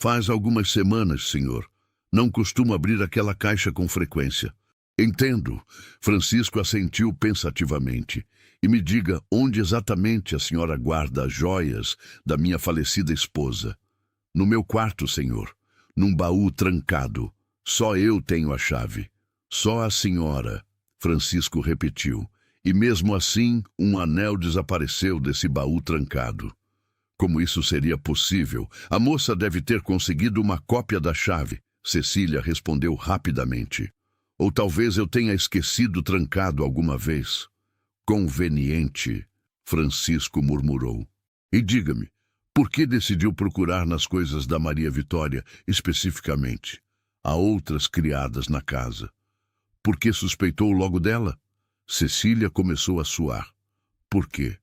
Speaker 1: Faz algumas semanas, senhor. Não costumo abrir aquela caixa com frequência. Entendo. Francisco assentiu pensativamente. E me diga onde exatamente a senhora guarda as joias da minha falecida esposa. No meu quarto, senhor. Num baú trancado. Só eu tenho a chave. Só a senhora. Francisco repetiu. E mesmo assim, um anel desapareceu desse baú trancado. Como isso seria possível? A moça deve ter conseguido uma cópia da chave. Cecília respondeu rapidamente. Ou talvez eu tenha esquecido trancado alguma vez. Conveniente, Francisco murmurou. E diga-me, por que decidiu procurar nas coisas da Maria Vitória, especificamente? Há outras criadas na casa. Por que suspeitou logo dela? Cecília começou a suar. Por quê?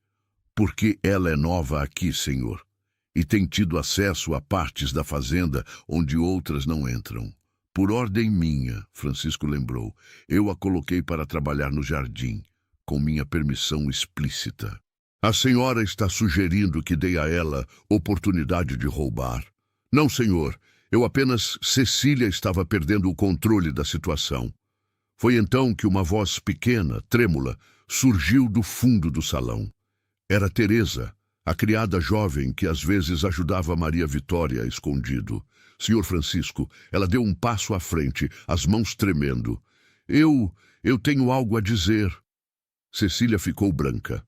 Speaker 1: Porque ela é nova aqui, senhor, e tem tido acesso a partes da fazenda onde outras não entram. Por ordem minha, Francisco lembrou, eu a coloquei para trabalhar no jardim, com minha permissão explícita. A senhora está sugerindo que dei a ela oportunidade de roubar? Não, senhor, eu apenas... Cecília estava perdendo o controle da situação. Foi então que uma voz pequena, trêmula, surgiu do fundo do salão. Era Teresa, a criada jovem que às vezes ajudava Maria Vitória escondido. Senhor Francisco, ela deu um passo à frente, as mãos tremendo. Eu tenho algo a dizer. Cecília ficou branca.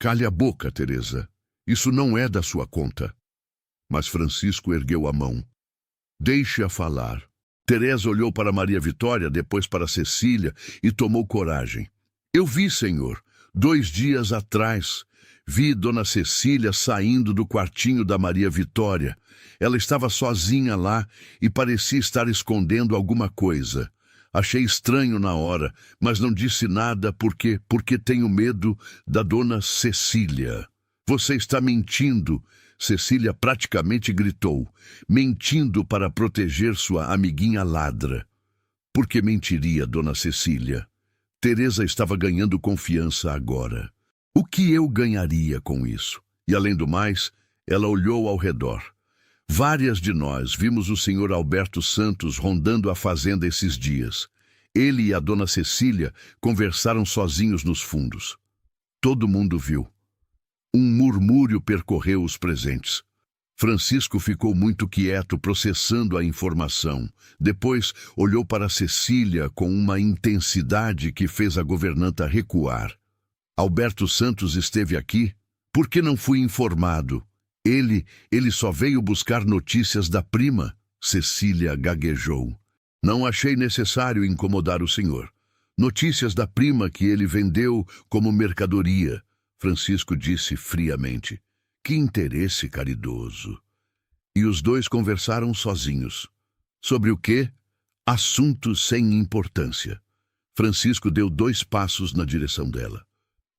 Speaker 1: Cale a boca, Teresa. Isso não é da sua conta. Mas Francisco ergueu a mão. Deixe-a falar. Teresa olhou para Maria Vitória, depois para Cecília e tomou coragem. Eu vi, senhor, 2 dias atrás. Vi Dona Cecília saindo do quartinho da Maria Vitória. Ela estava sozinha lá e parecia estar escondendo alguma coisa. Achei estranho na hora, mas não disse nada porque tenho medo da Dona Cecília. Você está mentindo, Cecília praticamente gritou. Mentindo para proteger sua amiguinha ladra. Por que mentiria, Dona Cecília? Teresa estava ganhando confiança agora. O que eu ganharia com isso? E além do mais, ela olhou ao redor. Várias de nós vimos o senhor Alberto Santos rondando a fazenda esses dias. Ele e a Dona Cecília conversaram sozinhos nos fundos. Todo mundo viu. Um murmúrio percorreu os presentes. Francisco ficou muito quieto, processando a informação. Depois olhou para Cecília com uma intensidade que fez a governanta recuar. Alberto Santos esteve aqui? Por que não fui informado? Ele só veio buscar notícias da prima, Cecília gaguejou. Não achei necessário incomodar o senhor. Notícias da prima que ele vendeu como mercadoria, Francisco disse friamente. Que interesse caridoso. E os dois conversaram sozinhos. Sobre o quê? Assuntos sem importância. Francisco deu 2 passos na direção dela.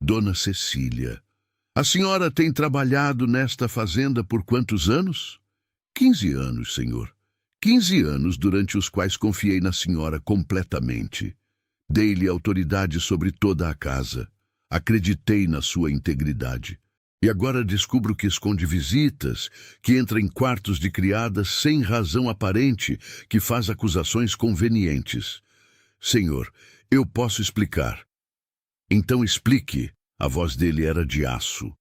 Speaker 1: Dona Cecília, a senhora tem trabalhado nesta fazenda por quantos anos? 15 anos, senhor. 15 anos durante os quais confiei na senhora completamente. Dei-lhe autoridade sobre toda a casa. Acreditei na sua integridade. E agora descubro que esconde visitas, que entra em quartos de criadas sem razão aparente, que faz acusações convenientes. Senhor, eu posso explicar. Então explique, a voz dele era de aço.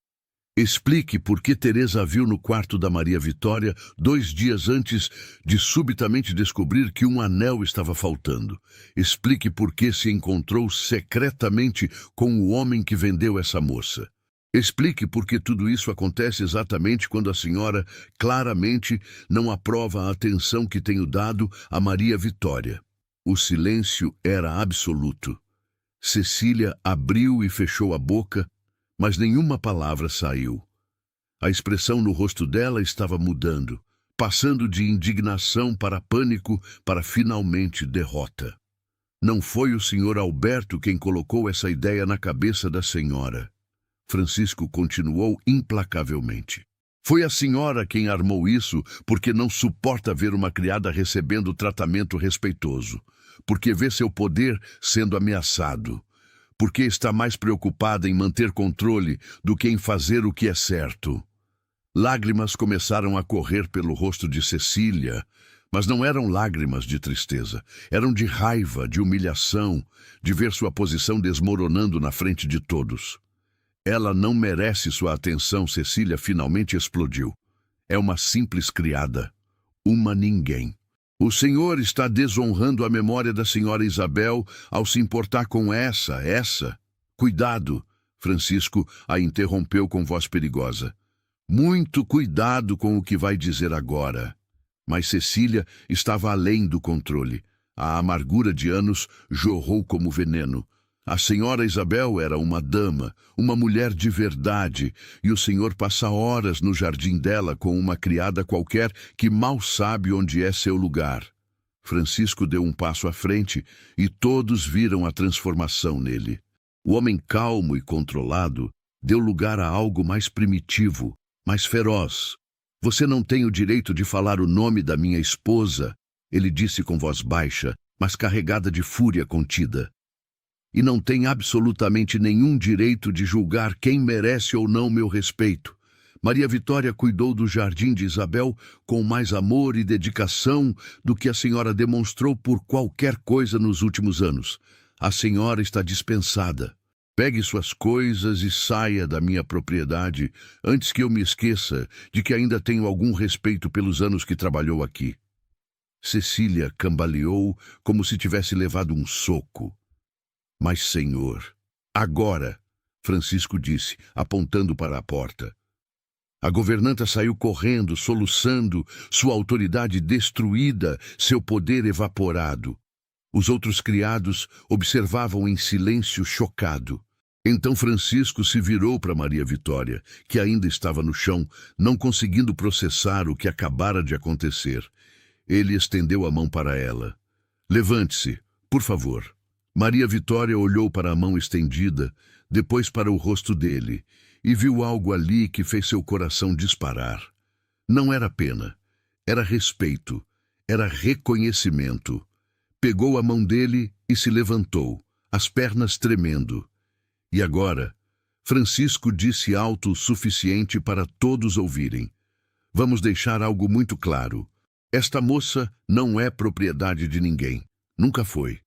Speaker 1: Explique por que Teresa a viu no quarto da Maria Vitória 2 dias antes de subitamente descobrir que um anel estava faltando. Explique por que se encontrou secretamente com o homem que vendeu essa moça. Explique por que tudo isso acontece exatamente quando a senhora claramente não aprova a atenção que tenho dado a Maria Vitória. O silêncio era absoluto. Cecília abriu e fechou a boca, mas nenhuma palavra saiu. A expressão no rosto dela estava mudando, passando de indignação para pânico, para finalmente derrota. Não foi o senhor Alberto quem colocou essa ideia na cabeça da senhora. Francisco continuou implacavelmente. Foi a senhora quem armou isso porque não suporta ver uma criada recebendo tratamento respeitoso, porque vê seu poder sendo ameaçado, porque está mais preocupada em manter controle do que em fazer o que é certo. Lágrimas começaram a correr pelo rosto de Cecília, mas não eram lágrimas de tristeza, eram de raiva, de humilhação, de ver sua posição desmoronando na frente de todos. Ela não merece sua atenção, Cecília finalmente explodiu. É uma simples criada, uma ninguém. O senhor está desonrando a memória da senhora Isabel ao se importar com essa. Cuidado, Francisco a interrompeu com voz perigosa. Muito cuidado com o que vai dizer agora. Mas Cecília estava além do controle. A amargura de anos jorrou como veneno. A senhora Isabel era uma dama, uma mulher de verdade, e o senhor passa horas no jardim dela com uma criada qualquer que mal sabe onde é seu lugar. Francisco deu um passo à frente e todos viram a transformação nele. O homem calmo e controlado deu lugar a algo mais primitivo, mais feroz. Você não tem o direito de falar o nome da minha esposa, ele disse com voz baixa, mas carregada de fúria contida. E não tem absolutamente nenhum direito de julgar quem merece ou não meu respeito. Maria Vitória cuidou do jardim de Isabel com mais amor e dedicação do que a senhora demonstrou por qualquer coisa nos últimos anos. A senhora está dispensada. Pegue suas coisas e saia da minha propriedade antes que eu me esqueça de que ainda tenho algum respeito pelos anos que trabalhou aqui. Cecília cambaleou como se tivesse levado um soco. Mas, senhor, agora, Francisco disse, apontando para a porta. A governanta saiu correndo, soluçando, sua autoridade destruída, seu poder evaporado. Os outros criados observavam em silêncio chocado. Então Francisco se virou para Maria Vitória, que ainda estava no chão, não conseguindo processar o que acabara de acontecer. Ele estendeu a mão para ela. Levante-se, por favor. Maria Vitória olhou para a mão estendida, depois para o rosto dele, e viu algo ali que fez seu coração disparar. Não era pena, era respeito, era reconhecimento. Pegou a mão dele e se levantou, as pernas tremendo. E agora, Francisco disse alto o suficiente para todos ouvirem. Vamos deixar algo muito claro. Esta moça não é propriedade de ninguém. Nunca foi.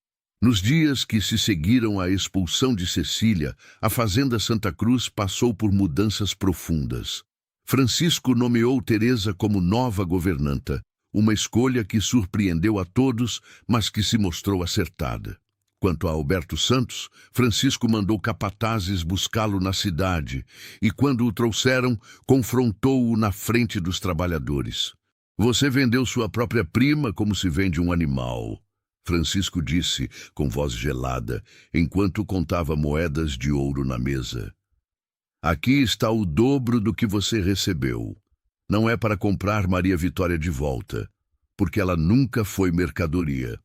Speaker 1: Nos dias que se seguiram à expulsão de Cecília, a Fazenda Santa Cruz passou por mudanças profundas. Francisco nomeou Teresa como nova governanta, uma escolha que surpreendeu a todos, mas que se mostrou acertada. Quanto a Alberto Santos, Francisco mandou capatazes buscá-lo na cidade e, quando o trouxeram, confrontou-o na frente dos trabalhadores. Você vendeu sua própria prima como se vende um animal. Francisco disse, com voz gelada, enquanto contava moedas de ouro na mesa. Aqui está o dobro do que você recebeu. Não é para comprar Maria Vitória de volta, porque ela nunca foi mercadoria.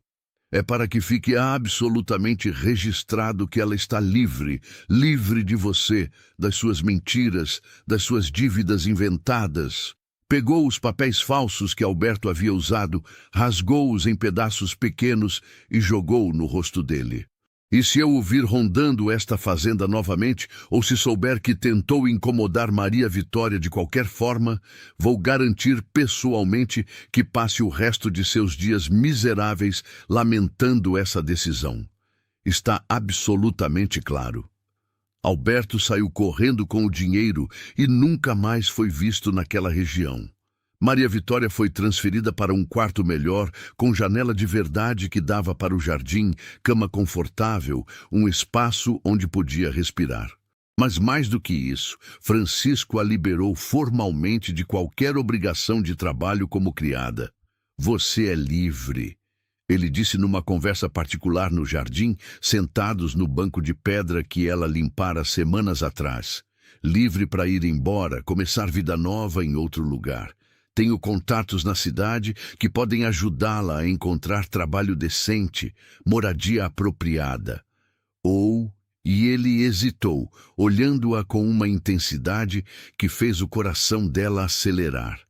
Speaker 1: É para que fique absolutamente registrado que ela está livre, livre de você, das suas mentiras, das suas dívidas inventadas. Pegou os papéis falsos que Alberto havia usado, rasgou-os em pedaços pequenos e jogou no rosto dele. E se eu o vir rondando esta fazenda novamente, ou se souber que tentou incomodar Maria Vitória de qualquer forma, vou garantir pessoalmente que passe o resto de seus dias miseráveis lamentando essa decisão. Está absolutamente claro. Alberto saiu correndo com o dinheiro e nunca mais foi visto naquela região. Maria Vitória foi transferida para um quarto melhor, com janela de verdade que dava para o jardim, cama confortável, um espaço onde podia respirar. Mas mais do que isso, Francisco a liberou formalmente de qualquer obrigação de trabalho como criada. Você é livre. Ele disse numa conversa particular no jardim, sentados no banco de pedra que ela limpara semanas atrás. Livre para ir embora, começar vida nova em outro lugar. Tenho contatos na cidade que podem ajudá-la a encontrar trabalho decente, moradia apropriada. E ele hesitou, olhando-a com uma intensidade que fez o coração dela acelerar.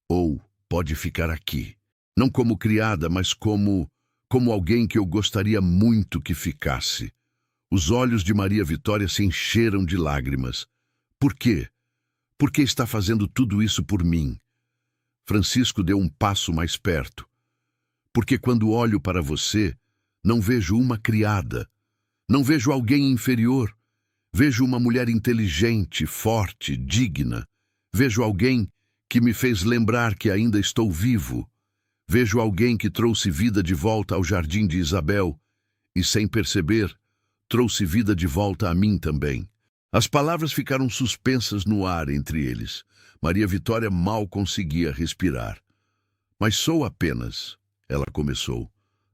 Speaker 1: Ou pode ficar aqui. Não como criada, mas como alguém que eu gostaria muito que ficasse. Os olhos de Maria Vitória se encheram de lágrimas. Por quê? Por que está fazendo tudo isso por mim? Francisco deu um passo mais perto. Porque quando olho para você, não vejo uma criada, não vejo alguém inferior. Vejo uma mulher inteligente, forte, digna. Vejo alguém que me fez lembrar que ainda estou vivo. Vejo alguém que trouxe vida de volta ao jardim de Isabel e, sem perceber, trouxe vida de volta a mim também. As palavras ficaram suspensas no ar entre eles. Maria Vitória mal conseguia respirar. Mas sou apenas, ela começou.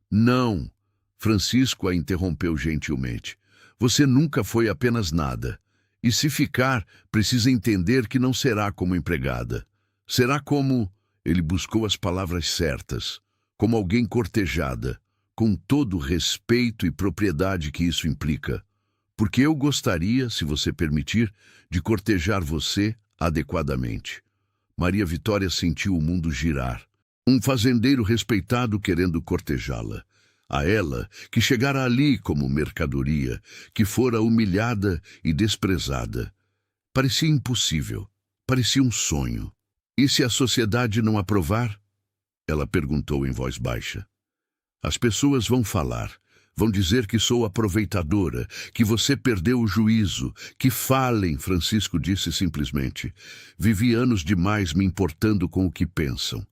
Speaker 1: Não, Francisco a interrompeu gentilmente. Você nunca foi apenas nada. E se ficar, precisa entender que não será como empregada. Será como... Ele buscou as palavras certas. Como alguém cortejada, com todo o respeito e propriedade que isso implica. Porque eu gostaria, se você permitir, de cortejar você adequadamente. Maria Vitória sentiu o mundo girar. Um fazendeiro respeitado querendo cortejá-la. A ela, que chegara ali como mercadoria, que fora humilhada e desprezada. Parecia impossível, parecia um sonho. E se a sociedade não aprovar? Ela perguntou em voz baixa. As pessoas vão falar, vão dizer que sou aproveitadora, que você perdeu o juízo, que falem, Francisco disse simplesmente. Vivi anos demais me importando com o que pensam,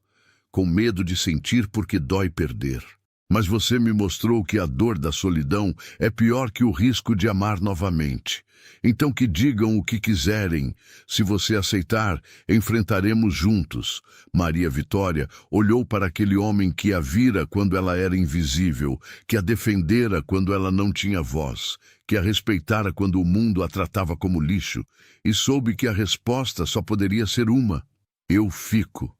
Speaker 1: com medo de sentir porque dói perder. Mas você me mostrou que a dor da solidão é pior que o risco de amar novamente. Então que digam o que quiserem. Se você aceitar, enfrentaremos juntos. Maria Vitória olhou para aquele homem que a vira quando ela era invisível, que a defendera quando ela não tinha voz, que a respeitara quando o mundo a tratava como lixo, e soube que a resposta só poderia ser uma. Eu fico.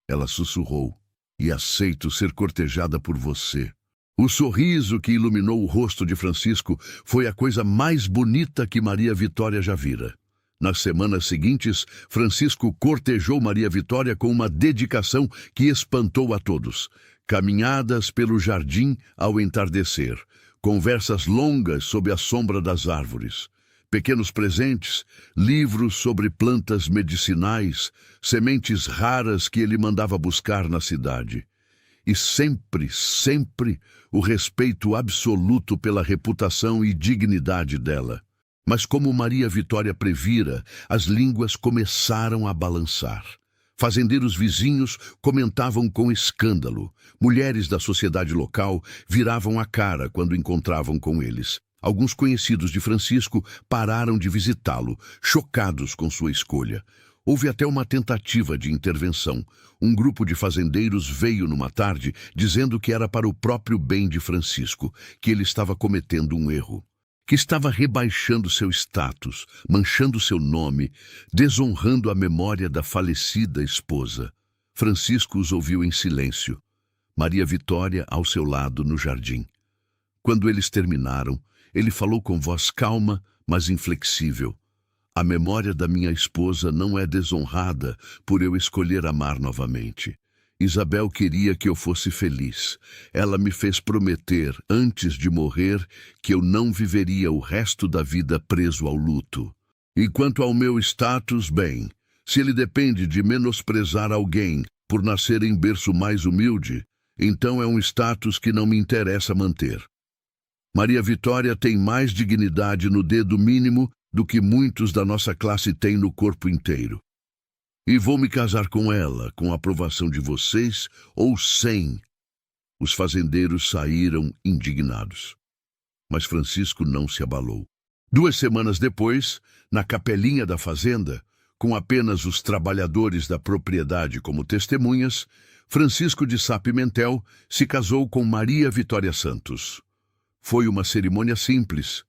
Speaker 1: Ela sussurrou. E aceito ser cortejada por você. O sorriso que iluminou o rosto de Francisco foi a coisa mais bonita que Maria Vitória já vira. Nas semanas seguintes, Francisco cortejou Maria Vitória com uma dedicação que espantou a todos. Caminhadas pelo jardim ao entardecer, conversas longas sob a sombra das árvores. Pequenos presentes, livros sobre plantas medicinais, sementes raras que ele mandava buscar na cidade. E sempre, sempre, o respeito absoluto pela reputação e dignidade dela. Mas como Maria Vitória previra, as línguas começaram a balançar. Fazendeiros vizinhos comentavam com escândalo. Mulheres da sociedade local viravam a cara quando encontravam com eles. Alguns conhecidos de Francisco pararam de visitá-lo, chocados com sua escolha. Houve até uma tentativa de intervenção. Um grupo de fazendeiros veio numa tarde dizendo que era para o próprio bem de Francisco, que ele estava cometendo um erro, que estava rebaixando seu status, manchando seu nome, desonrando a memória da falecida esposa. Francisco os ouviu em silêncio. Maria Vitória ao seu lado no jardim. Quando eles terminaram, ele falou com voz calma, mas inflexível. A memória da minha esposa não é desonrada por eu escolher amar novamente. Isabel queria que eu fosse feliz. Ela me fez prometer, antes de morrer, que eu não viveria o resto da vida preso ao luto. E quanto ao meu status, bem, se ele depende de menosprezar alguém por nascer em berço mais humilde, então é um status que não me interessa manter. Maria Vitória tem mais dignidade no dedo mínimo do que muitos da nossa classe têm no corpo inteiro. E vou me casar com ela, com a aprovação de vocês ou sem. Os fazendeiros saíram indignados. Mas Francisco não se abalou. 2 semanas depois, na capelinha da fazenda, com apenas os trabalhadores da propriedade como testemunhas, Francisco de Sá Pimentel se casou com Maria Vitória Santos. Foi uma cerimônia simples.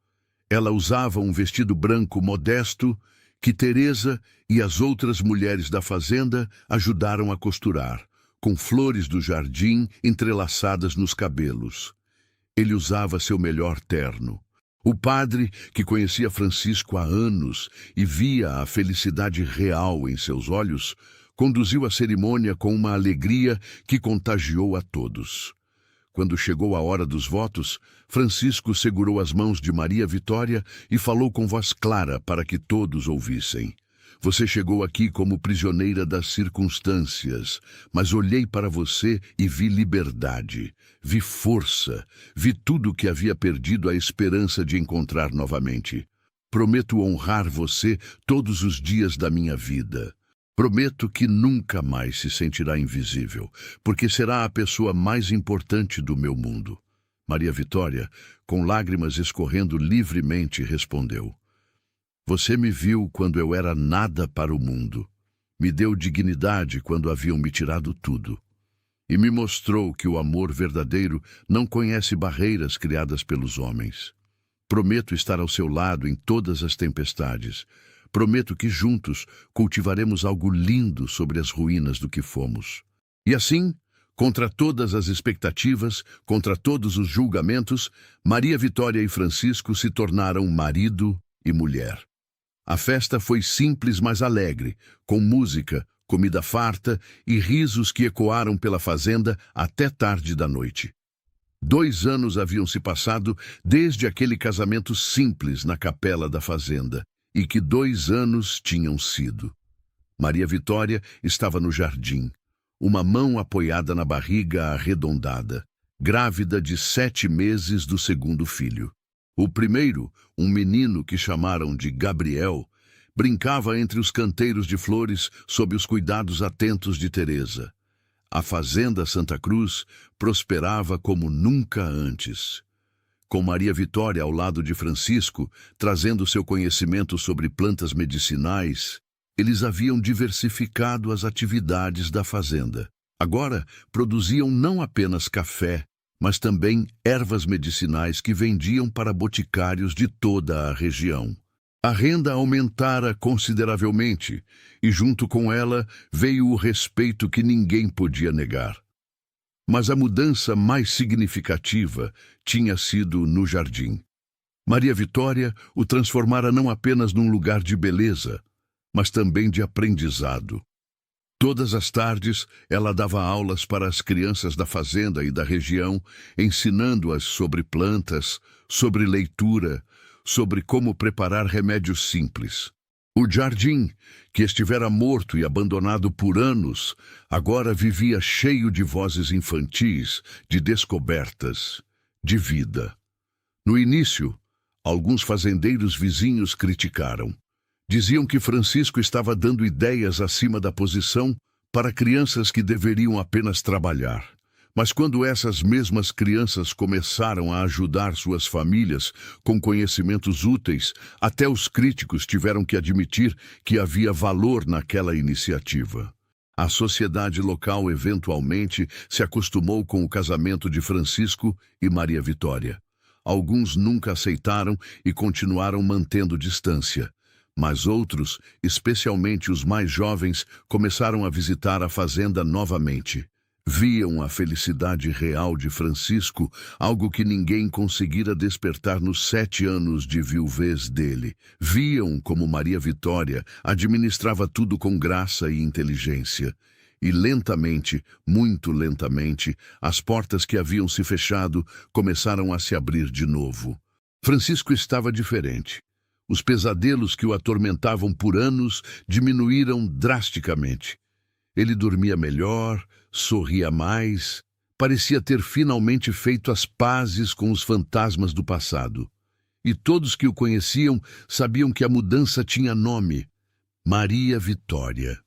Speaker 1: Ela usava um vestido branco modesto que Teresa e as outras mulheres da fazenda ajudaram a costurar, com flores do jardim entrelaçadas nos cabelos. Ele usava seu melhor terno. O padre, que conhecia Francisco há anos e via a felicidade real em seus olhos, conduziu a cerimônia com uma alegria que contagiou a todos. Quando chegou a hora dos votos, Francisco segurou as mãos de Maria Vitória e falou com voz clara para que todos ouvissem. Você chegou aqui como prisioneira das circunstâncias, mas olhei para você e vi liberdade, vi força, vi tudo o que havia perdido a esperança de encontrar novamente. Prometo honrar você todos os dias da minha vida. Prometo que nunca mais se sentirá invisível, porque será a pessoa mais importante do meu mundo. Maria Vitória, com lágrimas escorrendo livremente, respondeu: Você me viu quando eu era nada para o mundo. Me deu dignidade quando haviam me tirado tudo. E me mostrou que o amor verdadeiro não conhece barreiras criadas pelos homens. Prometo estar ao seu lado em todas as tempestades. Prometo que juntos cultivaremos algo lindo sobre as ruínas do que fomos. E assim, contra todas as expectativas, contra todos os julgamentos, Maria Vitória e Francisco se tornaram marido e mulher. A festa foi simples, mas alegre, com música, comida farta e risos que ecoaram pela fazenda até tarde da noite. 2 anos haviam se passado desde aquele casamento simples na capela da fazenda, e que 2 anos tinham sido. Maria Vitória estava no jardim, uma mão apoiada na barriga arredondada, grávida de 7 meses do segundo filho. O primeiro, um menino que chamaram de Gabriel, brincava entre os canteiros de flores sob os cuidados atentos de Teresa. A fazenda Santa Cruz prosperava como nunca antes. Com Maria Vitória ao lado de Francisco, trazendo seu conhecimento sobre plantas medicinais, eles haviam diversificado as atividades da fazenda. Agora, produziam não apenas café, mas também ervas medicinais que vendiam para boticários de toda a região. A renda aumentara consideravelmente, e junto com ela veio o respeito que ninguém podia negar. Mas a mudança mais significativa tinha sido no jardim. Maria Vitória o transformara não apenas num lugar de beleza, mas também de aprendizado. Todas as tardes, ela dava aulas para as crianças da fazenda e da região, ensinando-as sobre plantas, sobre leitura, sobre como preparar remédios simples. O jardim, que estivera morto e abandonado por anos, agora vivia cheio de vozes infantis, de descobertas, de vida. No início, alguns fazendeiros vizinhos criticaram. Diziam que Francisco estava dando ideias acima da posição para crianças que deveriam apenas trabalhar. Mas quando essas mesmas crianças começaram a ajudar suas famílias com conhecimentos úteis, até os críticos tiveram que admitir que havia valor naquela iniciativa. A sociedade local eventualmente se acostumou com o casamento de Francisco e Maria Vitória. Alguns nunca aceitaram e continuaram mantendo distância. Mas outros, especialmente os mais jovens, começaram a visitar a fazenda novamente. Viam a felicidade real de Francisco, algo que ninguém conseguira despertar nos 7 anos de viuvez dele. Viam como Maria Vitória administrava tudo com graça e inteligência. E lentamente, muito lentamente, as portas que haviam se fechado começaram a se abrir de novo. Francisco estava diferente. Os pesadelos que o atormentavam por anos diminuíram drasticamente. Ele dormia melhor, sorria mais, parecia ter finalmente feito as pazes com os fantasmas do passado. E todos que o conheciam sabiam que a mudança tinha nome: Maria Vitória.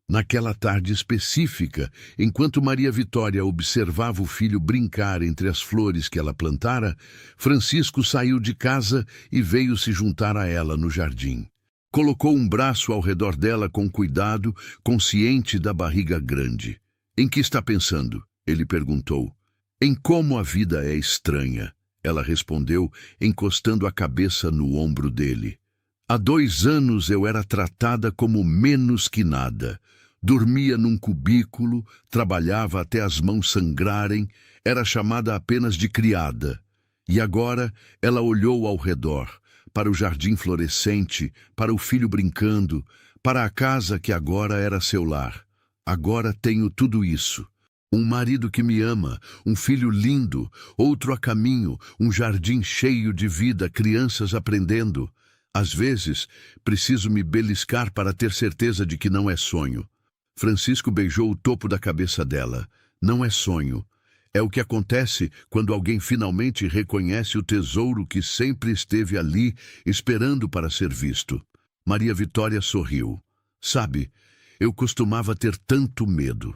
Speaker 1: Naquela tarde específica, enquanto Maria Vitória observava o filho brincar entre as flores que ela plantara, Francisco saiu de casa e veio se juntar a ela no jardim. Colocou um braço ao redor dela com cuidado, consciente da barriga grande. "Em que está pensando?" ele perguntou. "Em como a vida é estranha", ela respondeu, encostando a cabeça no ombro dele. "Há 2 anos eu era tratada como menos que nada. Dormia num cubículo, trabalhava até as mãos sangrarem, era chamada apenas de criada. E agora ela olhou ao redor, para o jardim florescente, para o filho brincando, para a casa que agora era seu lar. Agora tenho tudo isso. Um marido que me ama, um filho lindo, outro a caminho, um jardim cheio de vida, crianças aprendendo. Às vezes, preciso me beliscar para ter certeza de que não é sonho. Francisco beijou o topo da cabeça dela. Não é sonho. É o que acontece quando alguém finalmente reconhece o tesouro que sempre esteve ali, esperando para ser visto. Maria Vitória sorriu. Sabe, eu costumava ter tanto medo.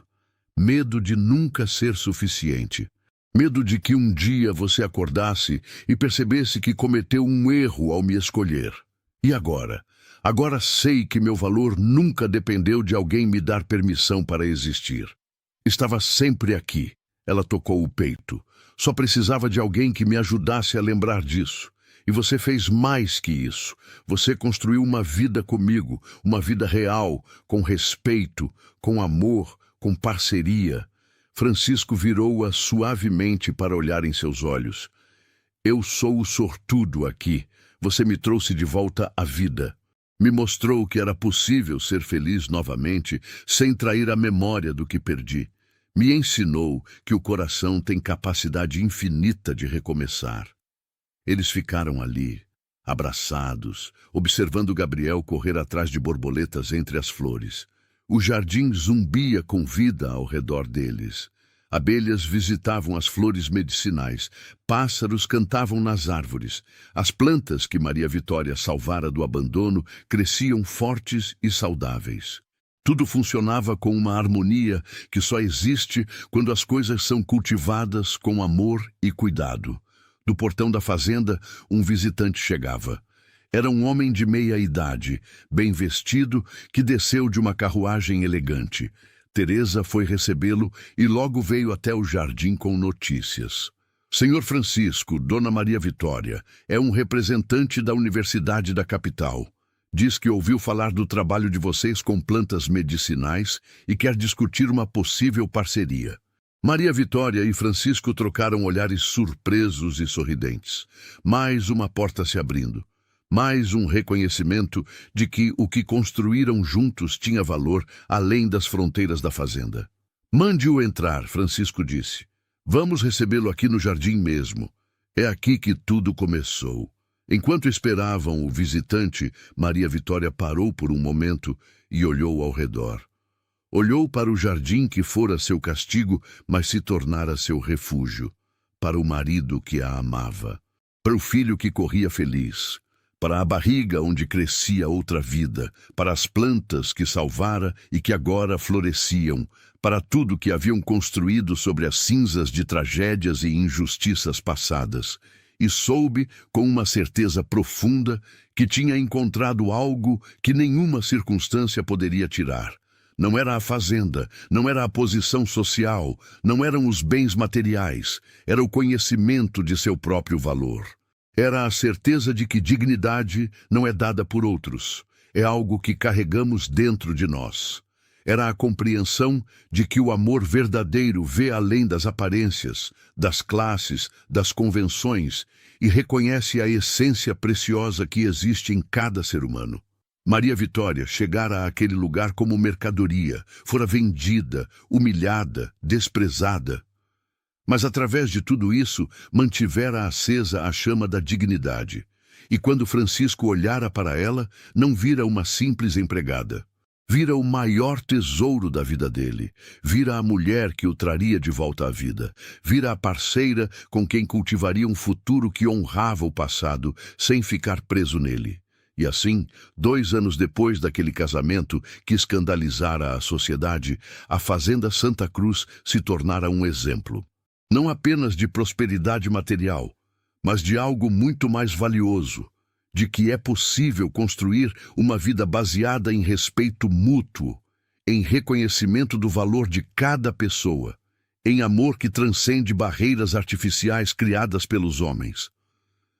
Speaker 1: Medo de nunca ser suficiente. Medo de que um dia você acordasse e percebesse que cometeu um erro ao me escolher. E agora? Agora sei que meu valor nunca dependeu de alguém me dar permissão para existir. Estava sempre aqui. Ela tocou o peito. Só precisava de alguém que me ajudasse a lembrar disso. E você fez mais que isso. Você construiu uma vida comigo, uma vida real, com respeito, com amor, com parceria. Francisco virou-a suavemente para olhar em seus olhos. Eu sou o sortudo aqui. Você me trouxe de volta à vida. Me mostrou que era possível ser feliz novamente, sem trair a memória do que perdi. Me ensinou que o coração tem capacidade infinita de recomeçar. Eles ficaram ali, abraçados, observando Gabriel correr atrás de borboletas entre as flores. O jardim zumbia com vida ao redor deles. Abelhas visitavam as flores medicinais, pássaros cantavam nas árvores. As plantas que Maria Vitória salvara do abandono cresciam fortes e saudáveis. Tudo funcionava com uma harmonia que só existe quando as coisas são cultivadas com amor e cuidado. Do portão da fazenda, um visitante chegava. Era um homem de meia idade, bem vestido, que desceu de uma carruagem elegante. Teresa foi recebê-lo e logo veio até o jardim com notícias. Senhor Francisco, Dona Maria Vitória, é um representante da Universidade da capital. Diz que ouviu falar do trabalho de vocês com plantas medicinais e quer discutir uma possível parceria. Maria Vitória e Francisco trocaram olhares surpresos e sorridentes. Mais uma porta se abrindo. Mais um reconhecimento de que o que construíram juntos tinha valor além das fronteiras da fazenda. Mande-o entrar, Francisco disse. Vamos recebê-lo aqui no jardim mesmo. É aqui que tudo começou. Enquanto esperavam o visitante, Maria Vitória parou por um momento e olhou ao redor. Olhou para o jardim que fora seu castigo, mas se tornara seu refúgio. Para o marido que a amava. Para o filho que corria feliz. Para a barriga onde crescia outra vida. Para as plantas que salvara e que agora floresciam. Para tudo que haviam construído sobre as cinzas de tragédias e injustiças passadas. E soube, com uma certeza profunda, que tinha encontrado algo que nenhuma circunstância poderia tirar. Não era a fazenda, não era a posição social, não eram os bens materiais, era o conhecimento de seu próprio valor. Era a certeza de que dignidade não é dada por outros, é algo que carregamos dentro de nós. Era a compreensão de que o amor verdadeiro vê além das aparências, das classes, das convenções e reconhece a essência preciosa que existe em cada ser humano. Maria Vitória chegara àquele lugar como mercadoria, fora vendida, humilhada, desprezada. Mas através de tudo isso, mantivera acesa a chama da dignidade. E quando Francisco olhara para ela, não vira uma simples empregada. Vira o maior tesouro da vida dele. Vira a mulher que o traria de volta à vida. Vira a parceira com quem cultivaria um futuro que honrava o passado, sem ficar preso nele. E assim, 2 anos depois daquele casamento que escandalizara a sociedade, a Fazenda Santa Cruz se tornara um exemplo. Não apenas de prosperidade material, mas de algo muito mais valioso. De que é possível construir uma vida baseada em respeito mútuo, em reconhecimento do valor de cada pessoa, em amor que transcende barreiras artificiais criadas pelos homens.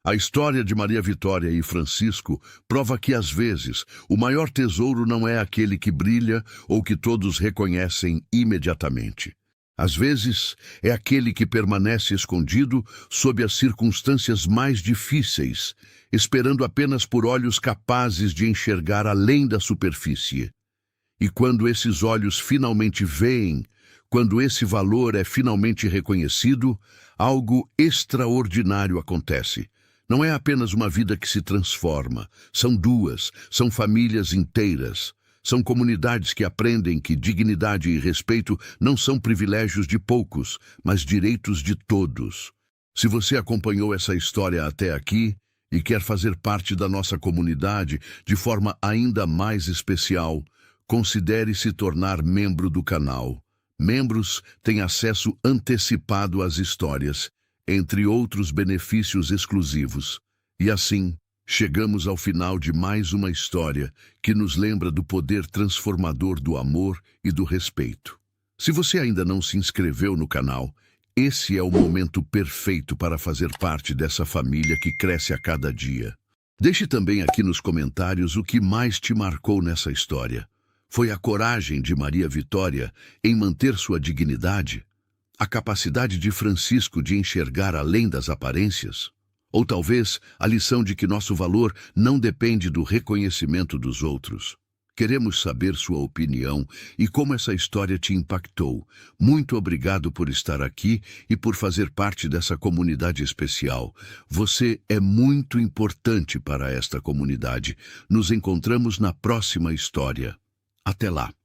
Speaker 1: A história de Maria Vitória e Francisco prova que, às vezes, o maior tesouro não é aquele que brilha ou que todos reconhecem imediatamente. Às vezes, é aquele que permanece escondido sob as circunstâncias mais difíceis, esperando apenas por olhos capazes de enxergar além da superfície. E quando esses olhos finalmente veem, Quando esse valor é finalmente reconhecido, algo extraordinário acontece. Não é apenas uma vida que se transforma, são duas, são famílias inteiras. São comunidades que aprendem que dignidade e respeito não são privilégios de poucos, mas direitos de todos. Se você acompanhou essa história até aqui e quer fazer parte da nossa comunidade de forma ainda mais especial, considere se tornar membro do canal. Membros têm acesso antecipado às histórias, entre outros benefícios exclusivos. E assim, chegamos ao final de mais uma história que nos lembra do poder transformador do amor e do respeito. Se você ainda não se inscreveu no canal, esse é o momento perfeito para fazer parte dessa família que cresce a cada dia. Deixe também aqui nos comentários o que mais te marcou nessa história. Foi a coragem de Maria Vitória em manter sua dignidade? A capacidade de Francisco de enxergar além das aparências? Ou talvez a lição de que nosso valor não depende do reconhecimento dos outros? Queremos saber sua opinião e como essa história te impactou. Muito obrigado por estar aqui e por fazer parte dessa comunidade especial. Você é muito importante para esta comunidade. Nos encontramos na próxima história. Até lá!